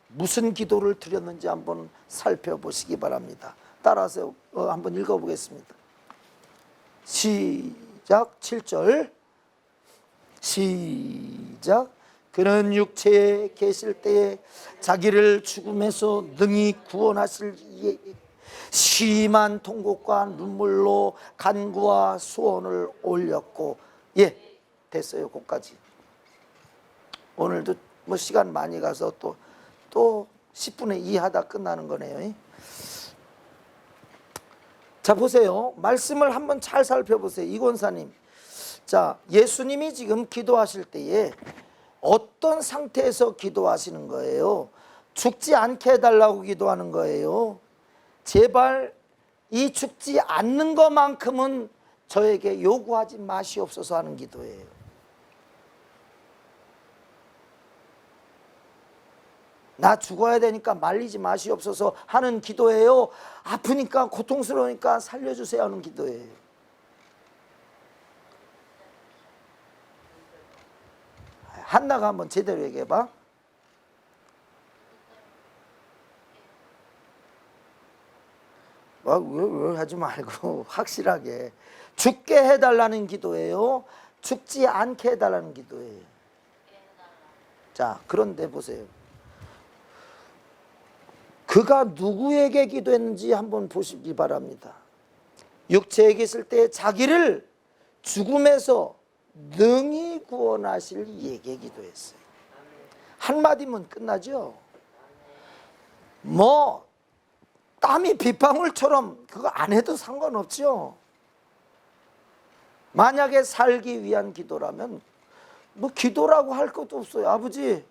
무슨 기도를 드렸는지 한번 살펴보시기 바랍니다. 따라서 한번 읽어보겠습니다. 시작. 7절 시작. 그는 육체에 계실 때에 자기를 죽음에서 능히 구원하실 심한 통곡과 눈물로 간구와 소원을 올렸고, 예, 됐어요. 거기까지. 오늘도 뭐 시간 많이 가서 또 10분의 2 하다 끝나는 거네요. 자, 보세요. 말씀을 한번 잘 살펴보세요. 이권사님. 자, 예수님이 지금 기도하실 때에 어떤 상태에서 기도하시는 거예요? 죽지 않게 해달라고 기도하는 거예요. 제발 이 죽지 않는 것만큼은 저에게 요구하지 마시옵소서 하는 기도예요. 나 죽어야 되니까 말리지 마시옵소서 하는 기도예요? 아프니까 고통스러우니까 살려주세요 하는 기도예요? 한나가 한번 제대로 얘기해봐. 왜 하지 말고 확실하게. 죽게 해달라는 기도예요? 죽지 않게 해달라는 기도예요? 자, 그런데 보세요. 그가 누구에게 기도했는지 한번 보시기 바랍니다. 육체에 계실 때 자기를 죽음에서 능히 구원하실 이에게 기도했어요. 한마디면 끝나죠. 뭐 땀이 빗방울처럼 그거 안 해도 상관없죠. 만약에 살기 위한 기도라면 뭐 기도라고 할 것도 없어요. 아버지,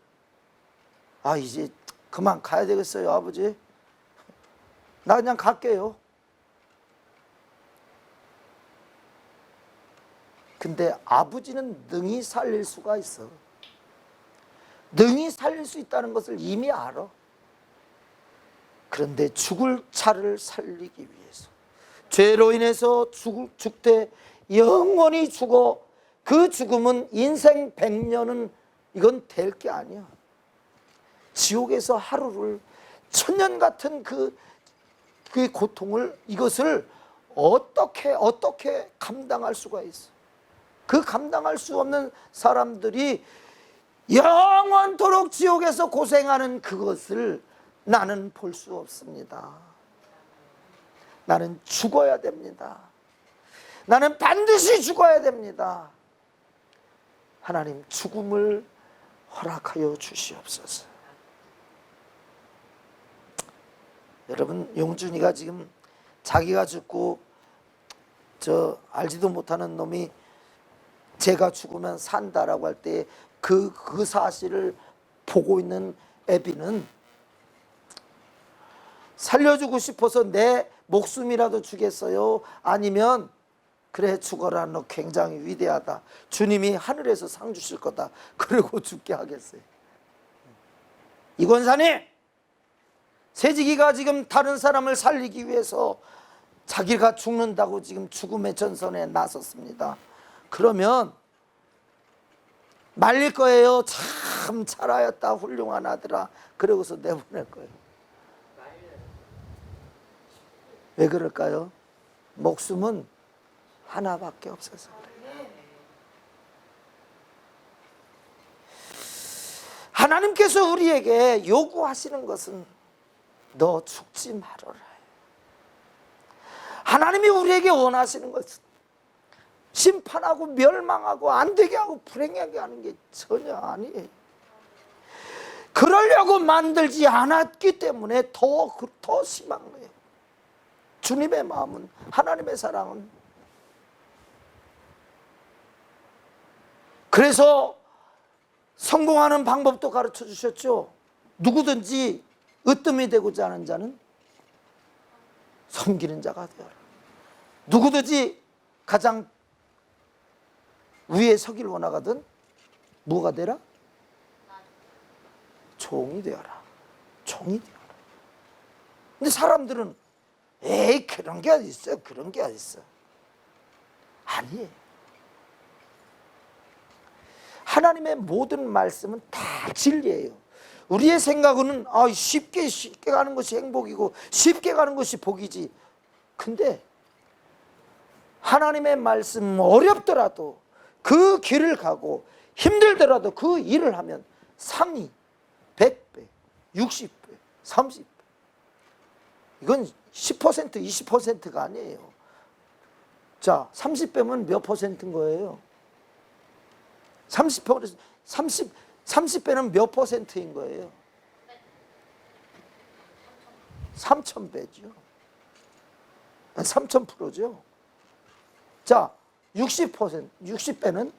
이제 그만 가야 되겠어요. 아버지, 나 그냥 갈게요. 근데 아버지는 능히 살릴 수가 있어. 능히 살릴 수 있다는 것을 이미 알아. 그런데 죽을 차를 살리기 위해서, 죄로 인해서 죽되 영원히 죽어 그 죽음은 인생 100년은 이건 될 게 아니야. 지옥에서 하루를 천년 같은 그 고통을, 이것을 어떻게 감당할 수가 있어. 그 감당할 수 없는 사람들이 영원토록 지옥에서 고생하는 그것을 나는 볼 수 없습니다. 나는 죽어야 됩니다. 나는 반드시 죽어야 됩니다. 하나님, 죽음을 허락하여 주시옵소서. 여러분, 용준이가 지금 자기가 죽고 저 알지도 못하는 놈이 제가 죽으면 산다라고 할 때 그 사실을 보고 있는 애비는 살려주고 싶어서 내 목숨이라도 주겠어요? 아니면 그래 죽어라, 너 굉장히 위대하다, 주님이 하늘에서 상 주실 거다, 그러고 죽게 하겠어요? 이권사님, 세지기가 지금 다른 사람을 살리기 위해서 자기가 죽는다고 지금 죽음의 전선에 나섰습니다. 그러면 말릴 거예요? 참 잘하였다, 훌륭한 아들아, 그러고서 내보낼 거예요. 왜 그럴까요? 목숨은 하나밖에 없어서 그래요. 하나님께서 우리에게 요구하시는 것은 너 죽지 말아라. 하나님이 우리에게 원하시는 것은 심판하고 멸망하고 안 되게 하고 불행하게 하는 게 전혀 아니에요. 그러려고 만들지 않았기 때문에 더 심한 거예요. 주님의 마음은, 하나님의 사랑은. 그래서 성공하는 방법도 가르쳐 주셨죠. 누구든지 으뜸이 되고자 하는 자는 섬기는 자가 되어라. 누구든지 가장 위에 서길 원하거든 뭐가 되라? 종이 되어라. 종이 되어라. 근데 사람들은 에이, 그런 게 어디 있어? 그런 게 어디 있어? 아니에요. 하나님의 모든 말씀은 다 진리예요. 우리의 생각은 쉽게 가는 것이 행복이고 쉽게 가는 것이 복이지. 근데 하나님의 말씀 어렵더라도 그 길을 가고 힘들더라도 그 일을 하면 상이 100배, 60배, 30배. 이건 10%, 20%가 아니에요. 자, 30배면 몇 퍼센트인 거예요? 30배는 몇 퍼센트인 거예요? 3000배죠. 3000%죠. 자, 60%, 60배는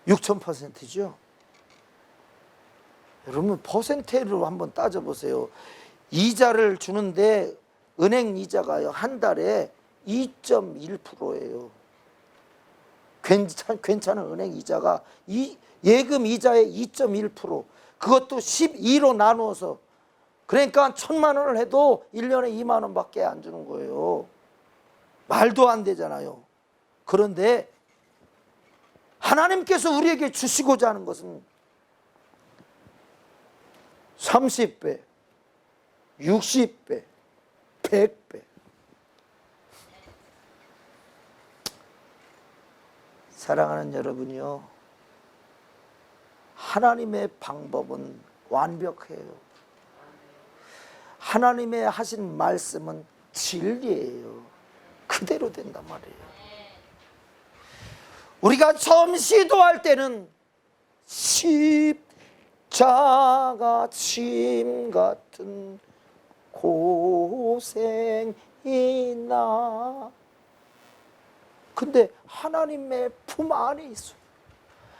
6000%죠. 여러분 퍼센테이지로 한번 따져보세요. 이자를 주는데 은행 이자가요 한 달에 2.1%예요. 괜찮은 은행 이자가 예금 이자의 2.1%, 그것도 12로 나누어서, 그러니까 1000만 원을 해도 1년에 2만 원밖에 안 주는 거예요. 말도 안 되잖아요. 그런데 하나님께서 우리에게 주시고자 하는 것은 30배, 60배, 100배. 사랑하는 여러분이요, 하나님의 방법은 완벽해요. 하나님의 하신 말씀은 진리예요. 그대로 된단 말이에요. 우리가 처음 시도할 때는 십자가 짐 같은 고생이나, 근데 하나님의 품 안에 있어요.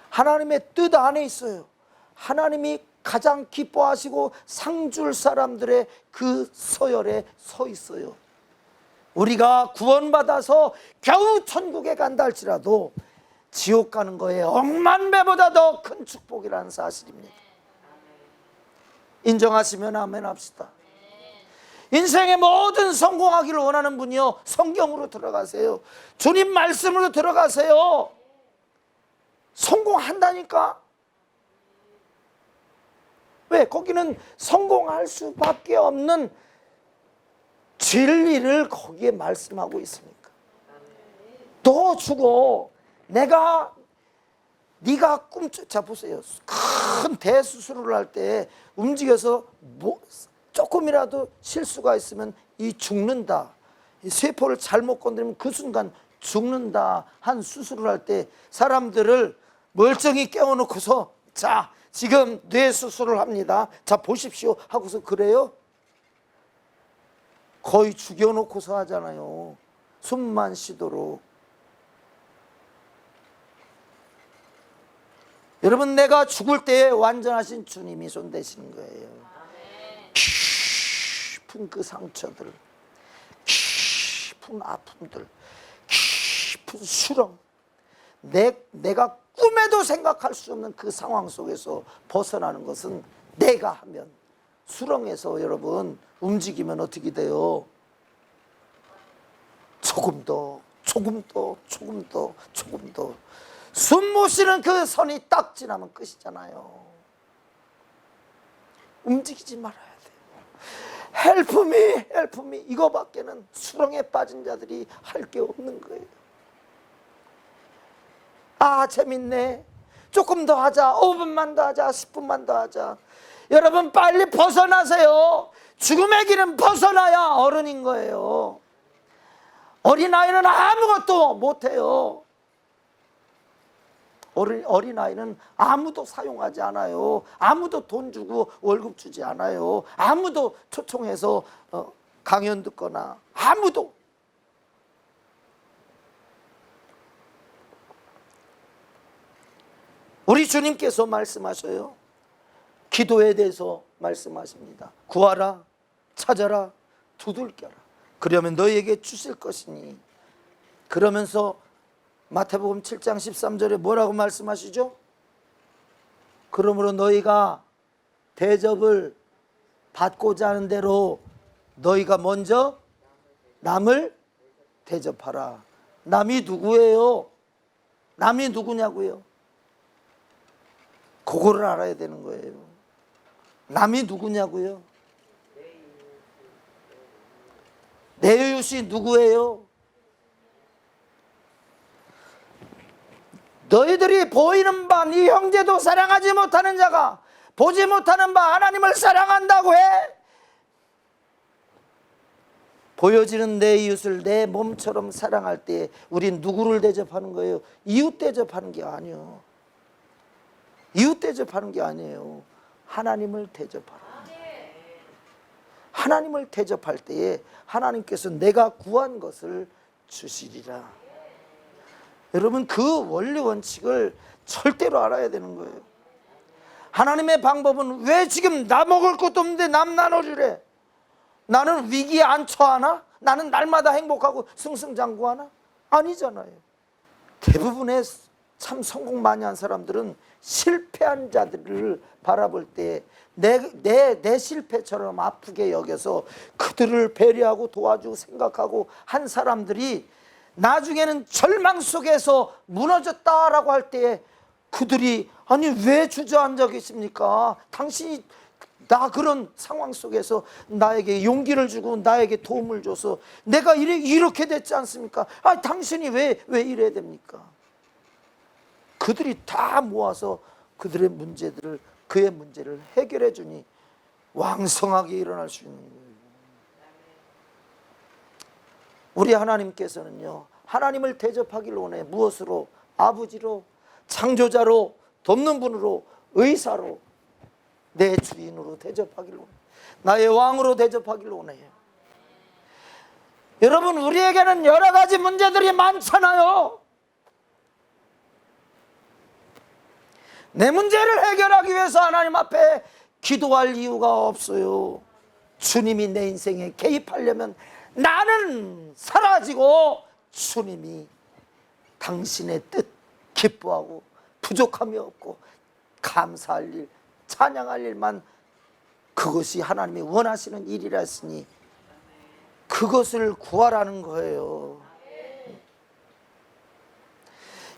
하나님의 뜻 안에 있어요. 하나님이 가장 기뻐하시고 상 줄 사람들의 그 서열에 서 있어요. 우리가 구원받아서 겨우 천국에 간다 할지라도 지옥 가는 거에 억만 배보다 더 큰 축복이라는 사실입니다. 인정하시면 아멘 합시다. 인생의 모든 성공하기를 원하는 분이요, 성경으로 들어가세요. 주님 말씀으로 들어가세요. 성공한다니까. 왜? 거기는 성공할 수밖에 없는 진리를 거기에 말씀하고 있으니까. 더 주고, 네가 자 보세요. 큰 대수술을 할 때 움직여서 조금이라도 실수가 있으면 죽는다, 이 세포를 잘못 건드리면 그 순간 죽는다 한 수술을 할 때 사람들을 멀쩡히 깨워놓고서 자 지금 뇌 수술을 합니다, 자 보십시오 하고서 그래요? 거의 죽여놓고서 하잖아요. 숨만 쉬도록. 여러분, 내가 죽을 때에 완전하신 주님이 손대시는 거예요. 깊은 그 상처들, 깊은 아픔들, 깊은 수렁, 내가 꿈에도 생각할 수 없는 그 상황 속에서 벗어나는 것은 내가 하면, 수렁에서 여러분 움직이면 어떻게 돼요? 조금 더 숨 못 쉬는 그 선이 딱 지나면 끝이잖아요. 움직이지 말아야 돼요. Help me 이거밖에는 수렁에 빠진 자들이 할 게 없는 거예요. 아 재밌네, 조금 더 하자, 5분만 더 하자, 10분만 더 하자. 여러분 빨리 벗어나세요. 죽음의 길은 벗어나야 어른인 거예요. 어린아이는 아무것도 못해요. 어린아이는 아무도 사용하지 않아요. 아무도 돈 주고 월급 주지 않아요. 아무도 초청해서 강연 듣거나, 아무도. 우리 주님께서 말씀하셔요. 기도에 대해서 말씀하십니다. 구하라, 찾아라, 두들겨라, 그러면 너희에게 주실 것이니. 그러면서 마태복음 7장 13절에 뭐라고 말씀하시죠? 그러므로 너희가 대접을 받고자 하는 대로 너희가 먼저 남을 대접하라. 남이 누구예요? 남이 누구냐고요? 그거를 알아야 되는 거예요. 남이 누구냐고요? 내 이웃이 누구예요? 너희들이 보이는 바 네 형제도 사랑하지 못하는 자가 보지 못하는 바 하나님을 사랑한다고 해. 보여지는 내 이웃을 내 몸처럼 사랑할 때 우린 누구를 대접하는 거예요? 이웃 대접하는 게 아니에요. 이웃 대접하는 게 아니에요. 하나님을 대접하라. 하나님을 대접할 때에 하나님께서 내가 구한 것을 주시리라. 여러분, 그 원리 원칙을 절대로 알아야 되는 거예요. 하나님의 방법은 왜 지금 나 먹을 것도 없는데 남 나눠주래? 나는 위기에 안 처하나? 나는 날마다 행복하고 승승장구하나? 아니잖아요. 대부분의 참 성공 많이 한 사람들은 실패한 자들을 바라볼 때 내 실패처럼 아프게 여겨서 그들을 배려하고 도와주고 생각하고 한 사람들이 나중에는 절망 속에서 무너졌다라고 할 때에 그들이 아니 왜 주저앉아 계십니까? 당신이 나 그런 상황 속에서 나에게 용기를 주고 나에게 도움을 줘서 내가 이렇게 됐지 않습니까? 아, 당신이 왜 이래야 됩니까? 그들이 다 모아서 그들의 문제들을 그의 문제를 해결해 주니 왕성하게 일어날 수 있는 거예요. 우리 하나님께서는요, 하나님을 대접하기를 원해. 무엇으로? 아버지로, 창조자로, 돕는 분으로, 의사로, 내 주인으로 대접하기를 원해. 나의 왕으로 대접하기를 원해요. 여러분, 우리에게는 여러 가지 문제들이 많잖아요. 내 문제를 해결하기 위해서 하나님 앞에 기도할 이유가 없어요. 주님이 내 인생에 개입하려면 나는 사라지고 주님이 당신의 뜻 기뻐하고 부족함이 없고 감사할 일, 찬양할 일만, 그것이 하나님이 원하시는 일이라 했으니 그것을 구하라는 거예요.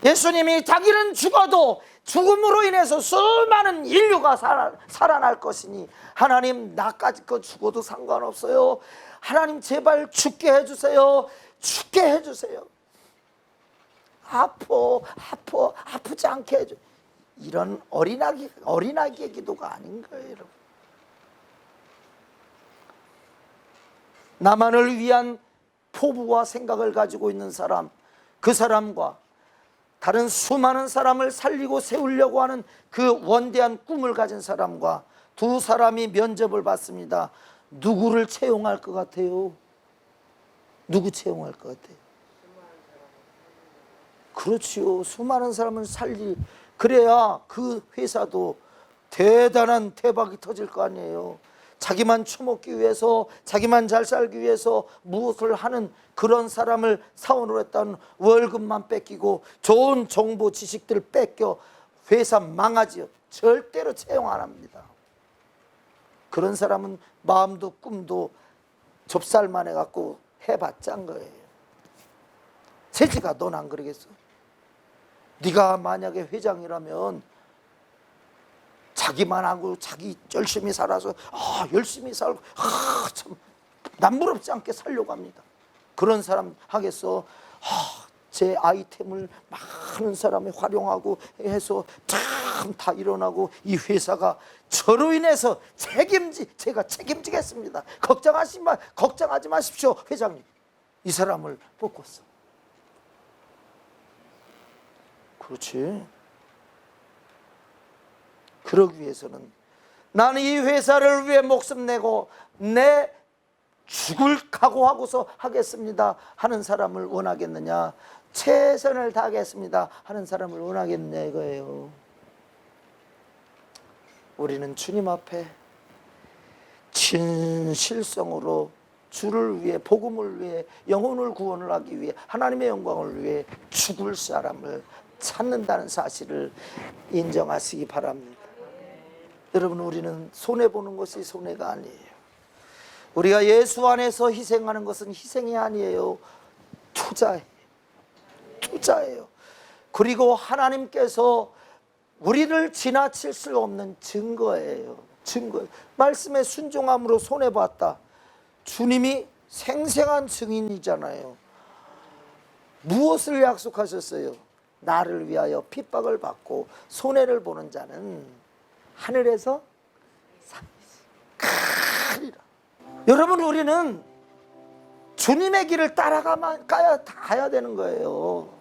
예수님이 자기는 죽어도 죽음으로 인해서 수많은 인류가 살아날 것이니 하나님 나까지 거 죽어도 상관없어요. 하나님 제발 죽게 해주세요. 죽게 해주세요. 아프지 않게 해줘. 이런 어린아기의 기도가 아닌 거예요, 여러분. 나만을 위한 포부와 생각을 가지고 있는 사람, 그 사람과 다른 수많은 사람을 살리고 세우려고 하는 그 원대한 꿈을 가진 사람과 두 사람이 면접을 받습니다. 누구를 채용할 것 같아요? 누구 채용할 것 같아요? 그렇지요. 수많은 사람을 그래야 그 회사도 대단한 대박이 터질 거 아니에요. 자기만 처먹기 위해서, 자기만 잘 살기 위해서 무엇을 하는 그런 사람을 사원으로 했다는 월급만 뺏기고 좋은 정보 지식들을 뺏겨 회사 망하지요. 절대로 채용 안 합니다. 그런 사람은 마음도 꿈도 좁쌀만 해갖고 해봤자 한 거예요. 세지가 넌 안 그러겠어? 네가 만약에 회장이라면 자기만 하고 자기 열심히 살아서 열심히 살고 참 남부럽지 않게 살려고 합니다. 그런 사람 하겠어? 제 아이템을 많은 사람이 활용하고 해서 참 다 일어나고 이 회사가 저로 인해서 제가 책임지겠습니다. 걱정하지 마십시오, 회장님. 이 사람을 뽑았어. 그렇지. 그러기 위해서는 나는 이 회사를 위해 목숨 내고 내 죽을 각오하고서 하겠습니다 하는 사람을 원하겠느냐, 최선을 다하겠습니다 하는 사람을 원하겠느냐 이거예요. 우리는 주님 앞에 진실성으로 주를 위해, 복음을 위해, 영혼을 구원을 하기 위해, 하나님의 영광을 위해 죽을 사람을 찾는다는 사실을 인정하시기 바랍니다. 여러분, 우리는 손해보는 것이 손해가 아니에요. 우리가 예수 안에서 희생하는 것은 희생이 아니에요. 투자예요. 그리고 하나님께서 우리를 지나칠 수 없는 증거. 말씀에 순종함으로 손해봤다. 주님이 생생한 증인이잖아요. 무엇을 약속하셨어요? 나를 위하여 핍박을 받고 손해를 보는 자는 하늘에서 상이 크리라. 여러분, 우리는 주님의 길을 가야 되는 거예요.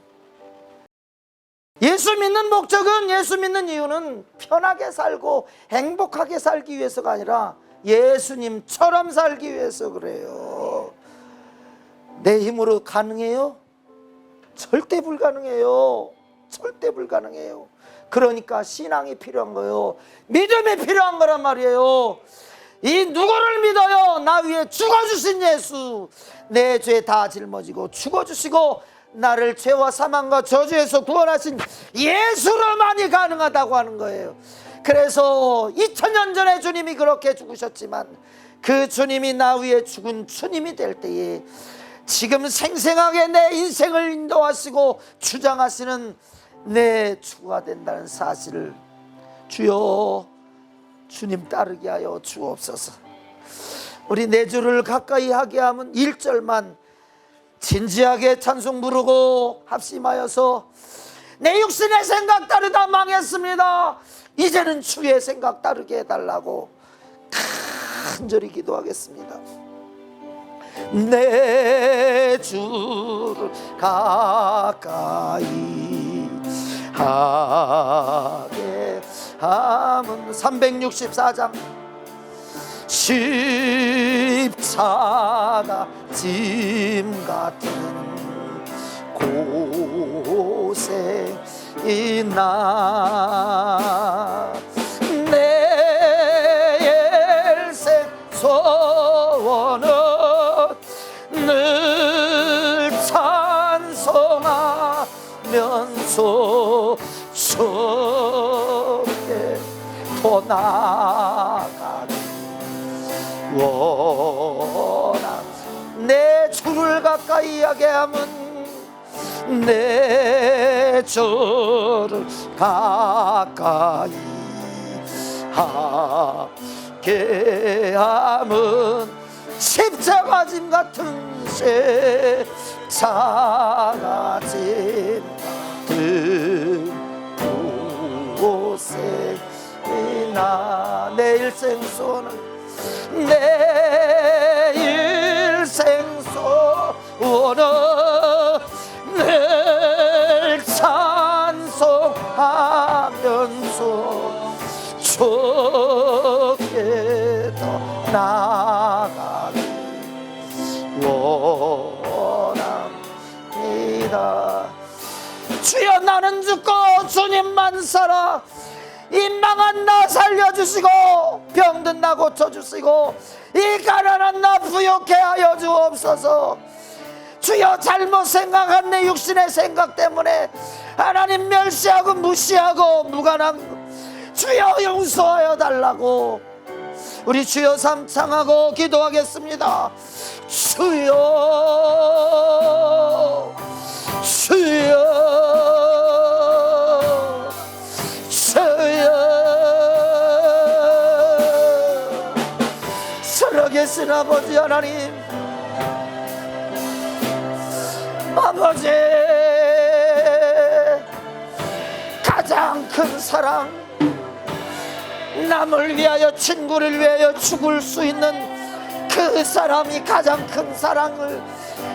예수 믿는 목적은, 예수 믿는 이유는 편하게 살고 행복하게 살기 위해서가 아니라 예수님처럼 살기 위해서 그래요. 내 힘으로 가능해요? 절대 불가능해요. 그러니까 신앙이 필요한 거예요. 믿음이 필요한 거란 말이에요. 이 누구를 믿어요? 나 위에 죽어주신 예수. 내 죄 다 짊어지고 죽어주시고 나를 죄와 사망과 저주에서 구원하신 예수로만이 가능하다고 하는 거예요. 그래서 2000년 전에 주님이 그렇게 죽으셨지만 그 주님이 나 위에 죽은 주님이 될 때에 지금 생생하게 내 인생을 인도하시고 주장하시는 내 주가 된다는 사실을 주여 주님 따르게 하여 주옵소서. 우리 내 주를 가까이 하게 하면 1절만 진지하게 찬송 부르고 합심하여서 내 육신의 생각 따르다 망했습니다. 이제는 주의 생각 따르게 해달라고 간절히 기도하겠습니다. 내 주를 가까이 하게 하면 364장 십자가 짐 같은 고생이 나 내 일생 소원은 늘 찬송하면서 주께 더 나아가기 원하. 내 주를 가까이 하게 하면 내 주를 가까이 하게 하면 십자가 짐 같은 십자가 짐 같은 고생이나 내 일생 소원은 내 일생 소원은 늘 찬송하면서 주께 더 나아가기 원합니다. 주여 나는 죽고 주님만 살아 이 망한 나 살려주시고 병든 나 고쳐주시고 이 가난한 나 부욕해 하여 주옵소서. 주여 잘못 생각한 내 육신의 생각 때문에 하나님 멸시하고 무시하고 무관한 주여 용서하여 달라고 우리 주여 삼창하고 기도하겠습니다. 주여 주여 주여 살아계신 아버지 하나님, 아버지 가장 큰 사랑, 남을 위하여 친구를 위하여 죽을 수 있는 그 사람이 가장 큰 사랑을,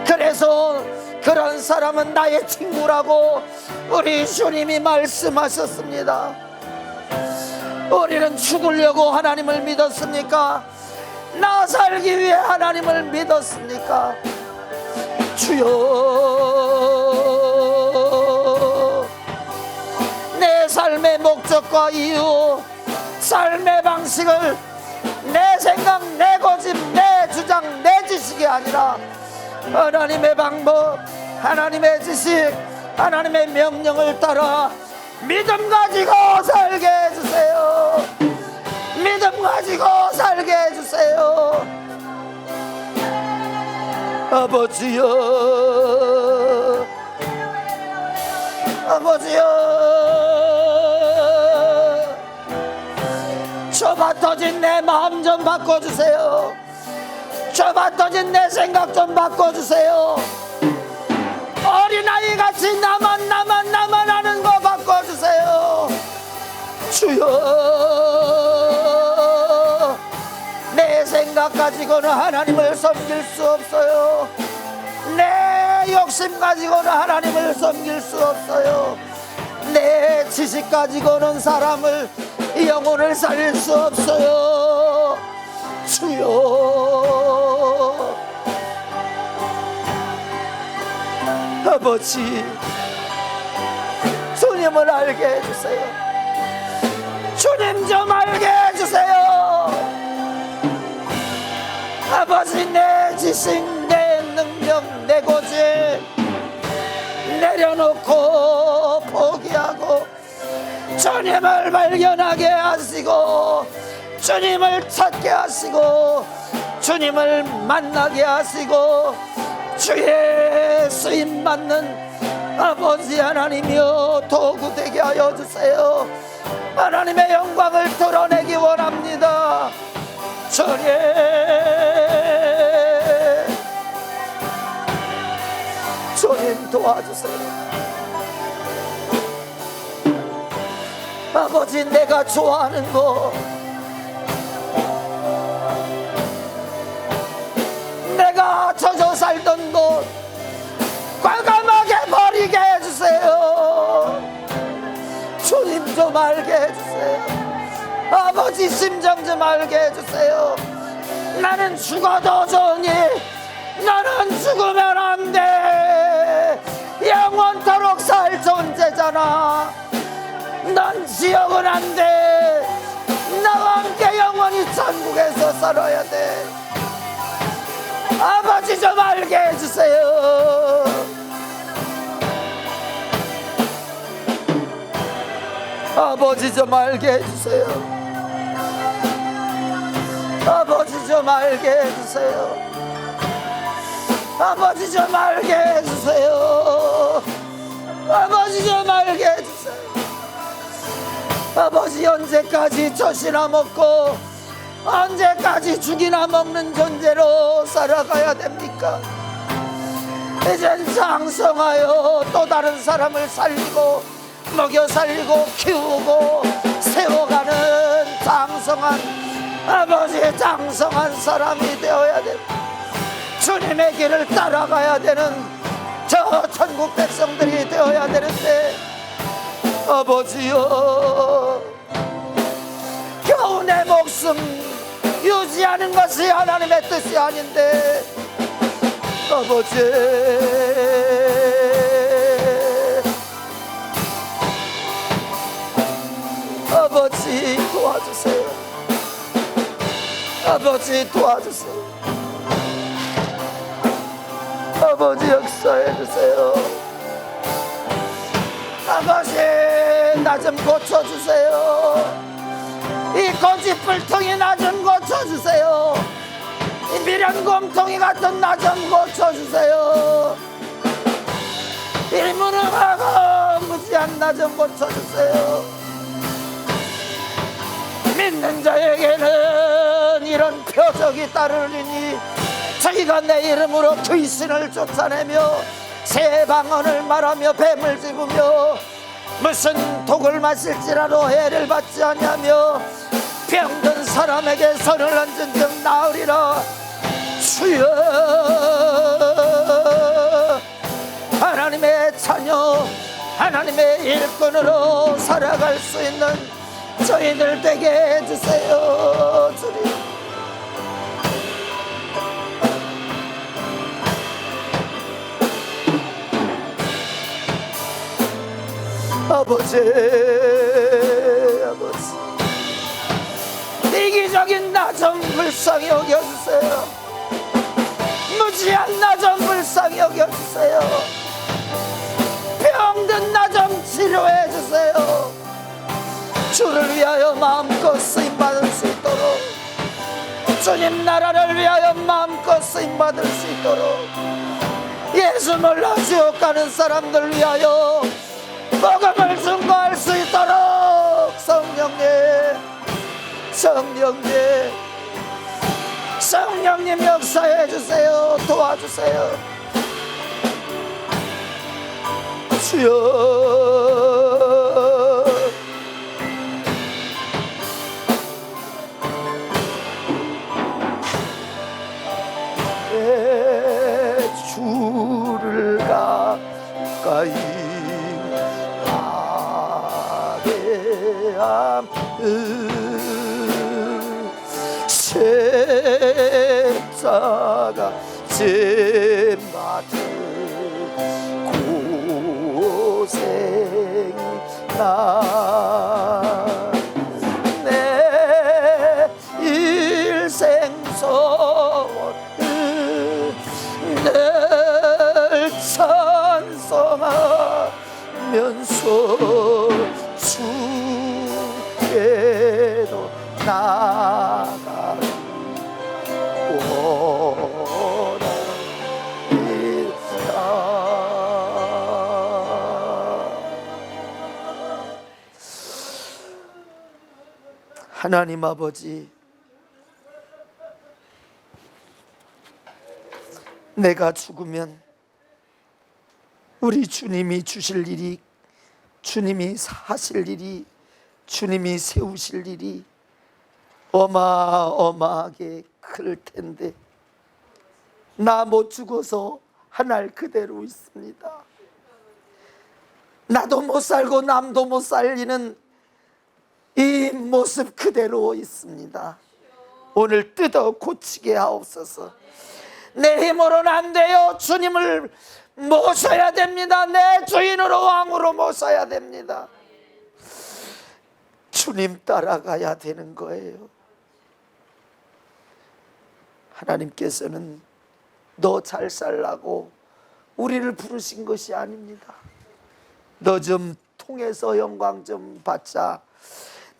그래서 그런 사람은 나의 친구라고 우리 주님이 말씀하셨습니다. 우리는 죽으려고 하나님을 믿었습니까? 나 살기 위해 하나님을 믿었습니까? 주여 내 삶의 목적과 이유, 삶의 방식을 내 생각, 내 고집, 내 주장, 내 지식이 아니라 하나님의 방법, 하나님의 지식, 하나님의 명령을 따라 믿음 가지고 살게 해주세요. 믿음 가지고 살게 해주세요. 아버지여, 아버지여, 좁아 터진 내 마음 좀 바꿔주세요. 좁아 터진 내 생각 좀 바꿔주세요. 어린아이같이 나만 하는 거 바꿔주세요. 주여, 내 생각 가지고는 하나님을 섬길 수 없어요. 내 욕심 가지고는 하나님을 섬길 수 없어요. 내 지식 가지고는 사람을, 영혼을 살릴 수 없어요. 주여, 아버지, 주님을 알게 해주세요. 주님 좀 알게 해주세요. 아버지, 내 지식, 내 능력, 내 고집 내려놓고 포기하고 주님을 발견하게 하시고, 주님을 찾게 하시고, 주님을 만나게 하시고, 주의 쓰임 받는 아버지 하나님이여 도구 되게 하여 주세요. 하나님의 영광을 드러내기 원합니다. 주님 도와주세요. 아버지, 내가 좋아하는 거, 내가 젖어 살던 곳 과감하게 버리게 해주세요. 주님 좀 알게 해주세요. 아버지, 심정 좀 알게 해주세요. 나는 죽어도 좋으니 나는 죽으면 안 돼. 영원토록 살 존재잖아. 넌 지옥은 안 돼. 나와 함께 영원히 천국에서 살아야 돼. 아버지 좀 알게 해주세요. 아버지 좀 알게 해주세요. 아버지 좀 알게 해주세요. 아버지 좀 알게 해주세요. 아버지 좀 알게 해주세요. 아버지, 언제까지 젖이나 먹고 언제까지 죽이나 먹는 존재로 살아가야 됩니까? 이젠 장성하여 또 다른 사람을 살리고 먹여 살리고 키우고 세워가는 장성한, 아버지, 장성한 사람이 되어야 됩니다. 주님의 길을 따라가야 되는 저 천국 백성들이 되어야 되는데, 아버지여, 겨우 내 목숨 유지하는 것이 하나님의 뜻이 아닌데, 아버지, 아버지 도와주세요. 아버지 도와주세요. 아버지 역사해주세요. 아버지, 나 좀 고쳐주세요. 이 고집불통이 나 좀 고쳐주세요. 이 미련곰통이 같은 나 좀 고쳐주세요. 이 무능하고 무지한 나 좀 고쳐주세요. 믿는 자에게는 이런 표적이 따르리니 저희가 내 이름으로 귀신을 쫓아내며 새 방언을 말하며 뱀을 집으며 무슨 독을 마실지라도 해를 받지 아니하며 병든 사람에게 손을 얹은 즉 나으리라. 주여, 하나님의 자녀, 하나님의 일꾼으로 살아갈 수 있는 저희들 되게 해주세요. 주님, 아버지, 아버지, 이기적인 나 좀 불쌍히 여겨주세요. 무지한 나 좀 불쌍히 여겨주세요. 병든 나 좀 치료해주세요. 주를 위하여 마음껏 쓰임받을 수 있도록 주님 나라를 위하여 마음껏 쓰임받을 수 있도록, 예수 몰라 지옥 가는 사람들 위하여 복음을 증거할 수 있도록 성령님 역사해 주세요. 도와주세요. 주여, 내 주를 가까이 하게함 십자가 제 맡은 고생이 내 일생 소원을 늘 찬송하면서 주께로 나가기 하나님 아버지, 내가 죽으면 우리 주님이 주실 일이, 주님이 하실 일이, 주님이 세우실 일이 어마어마하게 클 텐데 나 못 죽어서 하늘 그대로 있습니다. 나도 못 살고 남도 못 살리는 이 모습 그대로 있습니다. 오늘 뜯어 고치게 하옵소서. 내 힘으로는 안 돼요. 주님을 모셔야 됩니다. 내 주인으로 왕으로 모셔야 됩니다. 주님 따라가야 되는 거예요. 하나님께서는 너 잘 살라고 우리를 부르신 것이 아닙니다. 너 좀 통해서 영광 좀 받자.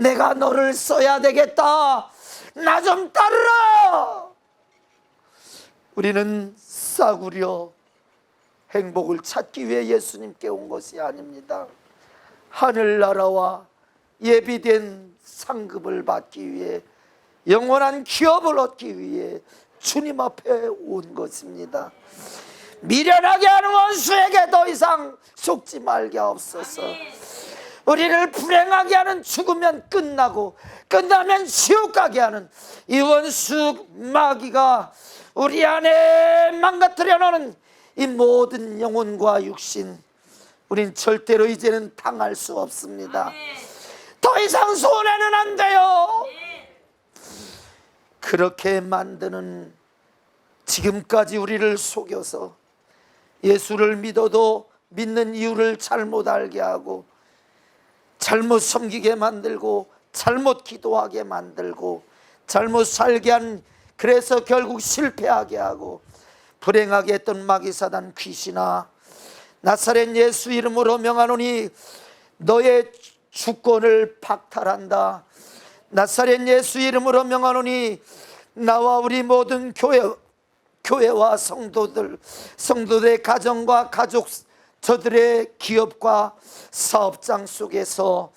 내가 너를 써야 되겠다. 나 좀 따르라. 우리는 싸구려 행복을 찾기 위해 예수님께 온 것이 아닙니다. 하늘나라와 예비된 상급을 받기 위해, 영원한 기업을 얻기 위해 주님 앞에 온 것입니다. 미련하게 하는 원수에게 더 이상 속지 말게 하옵소서. 우리를 불행하게 하는, 죽으면 끝나고 끝나면 지옥 가게 하는 이 원수 마귀가 우리 안에 망가뜨려 놓은 이 모든 영혼과 육신, 우린 절대로 이제는 당할 수 없습니다. 더 이상 손해는 안 돼요. 그렇게 만드는, 지금까지 우리를 속여서 예수를 믿어도 믿는 이유를 잘못 알게 하고, 잘못 섬기게 만들고, 잘못 기도하게 만들고, 잘못 살게 한, 그래서 결국 실패하게 하고 불행하게 했던 마귀사단 귀신아, 나사렛 예수 이름으로 명하노니 너의 주권을 박탈한다. 나사렛 예수 이름으로 명하노니 나와 우리 모든 교회와 성도들의 가정과 가족, 저들의 기업과 사업장 속에서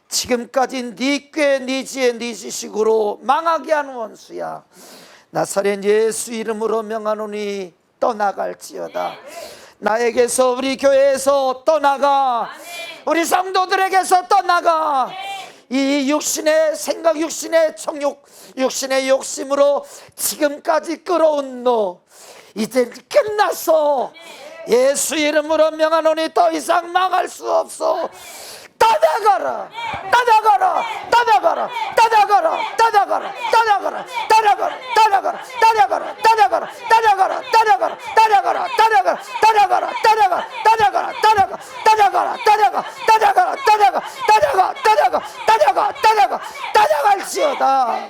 지금까지 네 꾀, 네 지혜, 네 지식으로 망하게 하는 원수야, 나사렛 예수 이름으로 명하노니 떠나갈지어다. 나에게서, 우리 교회에서 떠나가. 우리 성도들에게서 떠나가. 이 육신의 생각, 육신의 정욕, 육신의 욕심으로 지금까지 끌어온 너, 이제 끝났어. 예수 이름으로 명하노니 더 이상 망할 수 없어. 떠나가라, 떠나가라, 떠나가라, 떠나가라, 떠나가라, 떠나가라, 떠나가라, 떠나가라, 떠나가라, 떠나가라, 떠나가라, 떠나가라, 떠나가라, 떠나가라, 떠나가라, 떠나가라, 떠나가라, 떠나가, 떠나가라, 떠나가, 떠나가라, 떠나가, 떠나가, 떠나가, 떠나가, 떠나가, 떠나갈지어다.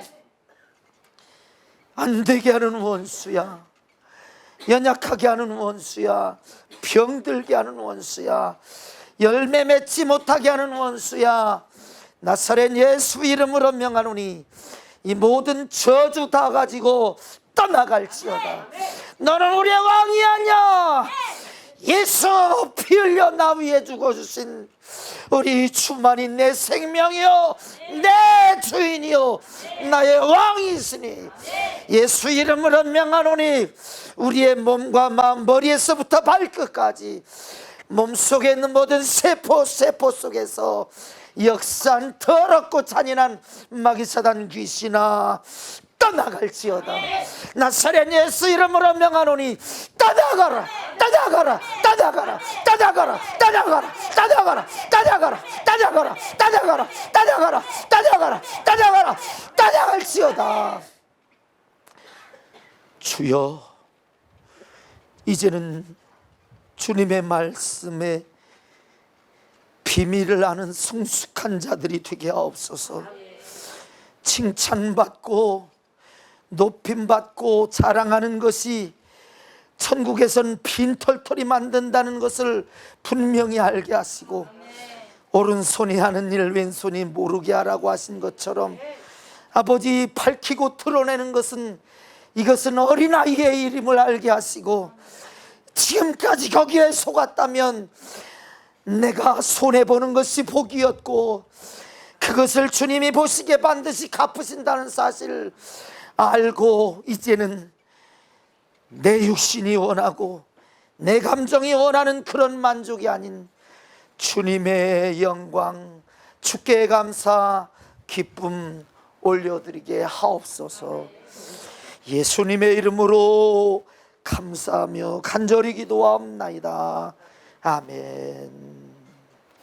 안 되게 하는 원수야, 연약하게 하는 원수야, 병들게 하는 원수야, 열매 맺지 못하게 하는 원수야, 나사렛 예수 이름으로 명하노니 이 모든 저주 다 가지고 떠나갈지어다. 너는 우리의 왕이 아니야. 예수 피 흘려 나 위에 죽어주신 우리 주만이 내 생명이요 내 주인이요 나의 왕이시니 예수 이름으로 명하노니 우리의 몸과 마음 머리에서부터 발끝까지 몸속에 있는 모든 세포 속에서 역사한 더럽고 잔인한 마귀사단 귀신아 떠나갈지어다. 나사렛 예수 이름으로 명하노니 떠나가라 떠나가라 떠나가라 떠나가라 떠나가라 떠나가라 떠나가라 떠나가라 떠나가라 떠나가라 떠나가라 떠나가라 떠나갈지어다. 주여, 이제는 주님의 말씀에 비밀을 아는 성숙한 자들이 되게 하옵소서. 칭찬받고 높임받고 자랑하는 것이 천국에선 빈털털이 만든다는 것을 분명히 알게 하시고, 오른손이 하는 일 왼손이 모르게 하라고 하신 것처럼 아버지, 밝히고 드러내는 것은 이것은 어린아이의 이름을 알게 하시고, 지금까지 거기에 속았다면 내가 손해보는 것이 복이었고 그것을 주님이 보시기에 반드시 갚으신다는 사실을 알고, 이제는 내 육신이 원하고 내 감정이 원하는 그런 만족이 아닌 주님의 영광, 주께 감사 기쁨 올려드리게 하옵소서. 예수님의 이름으로 감사하며 간절히 기도하옵나이다. 아멘.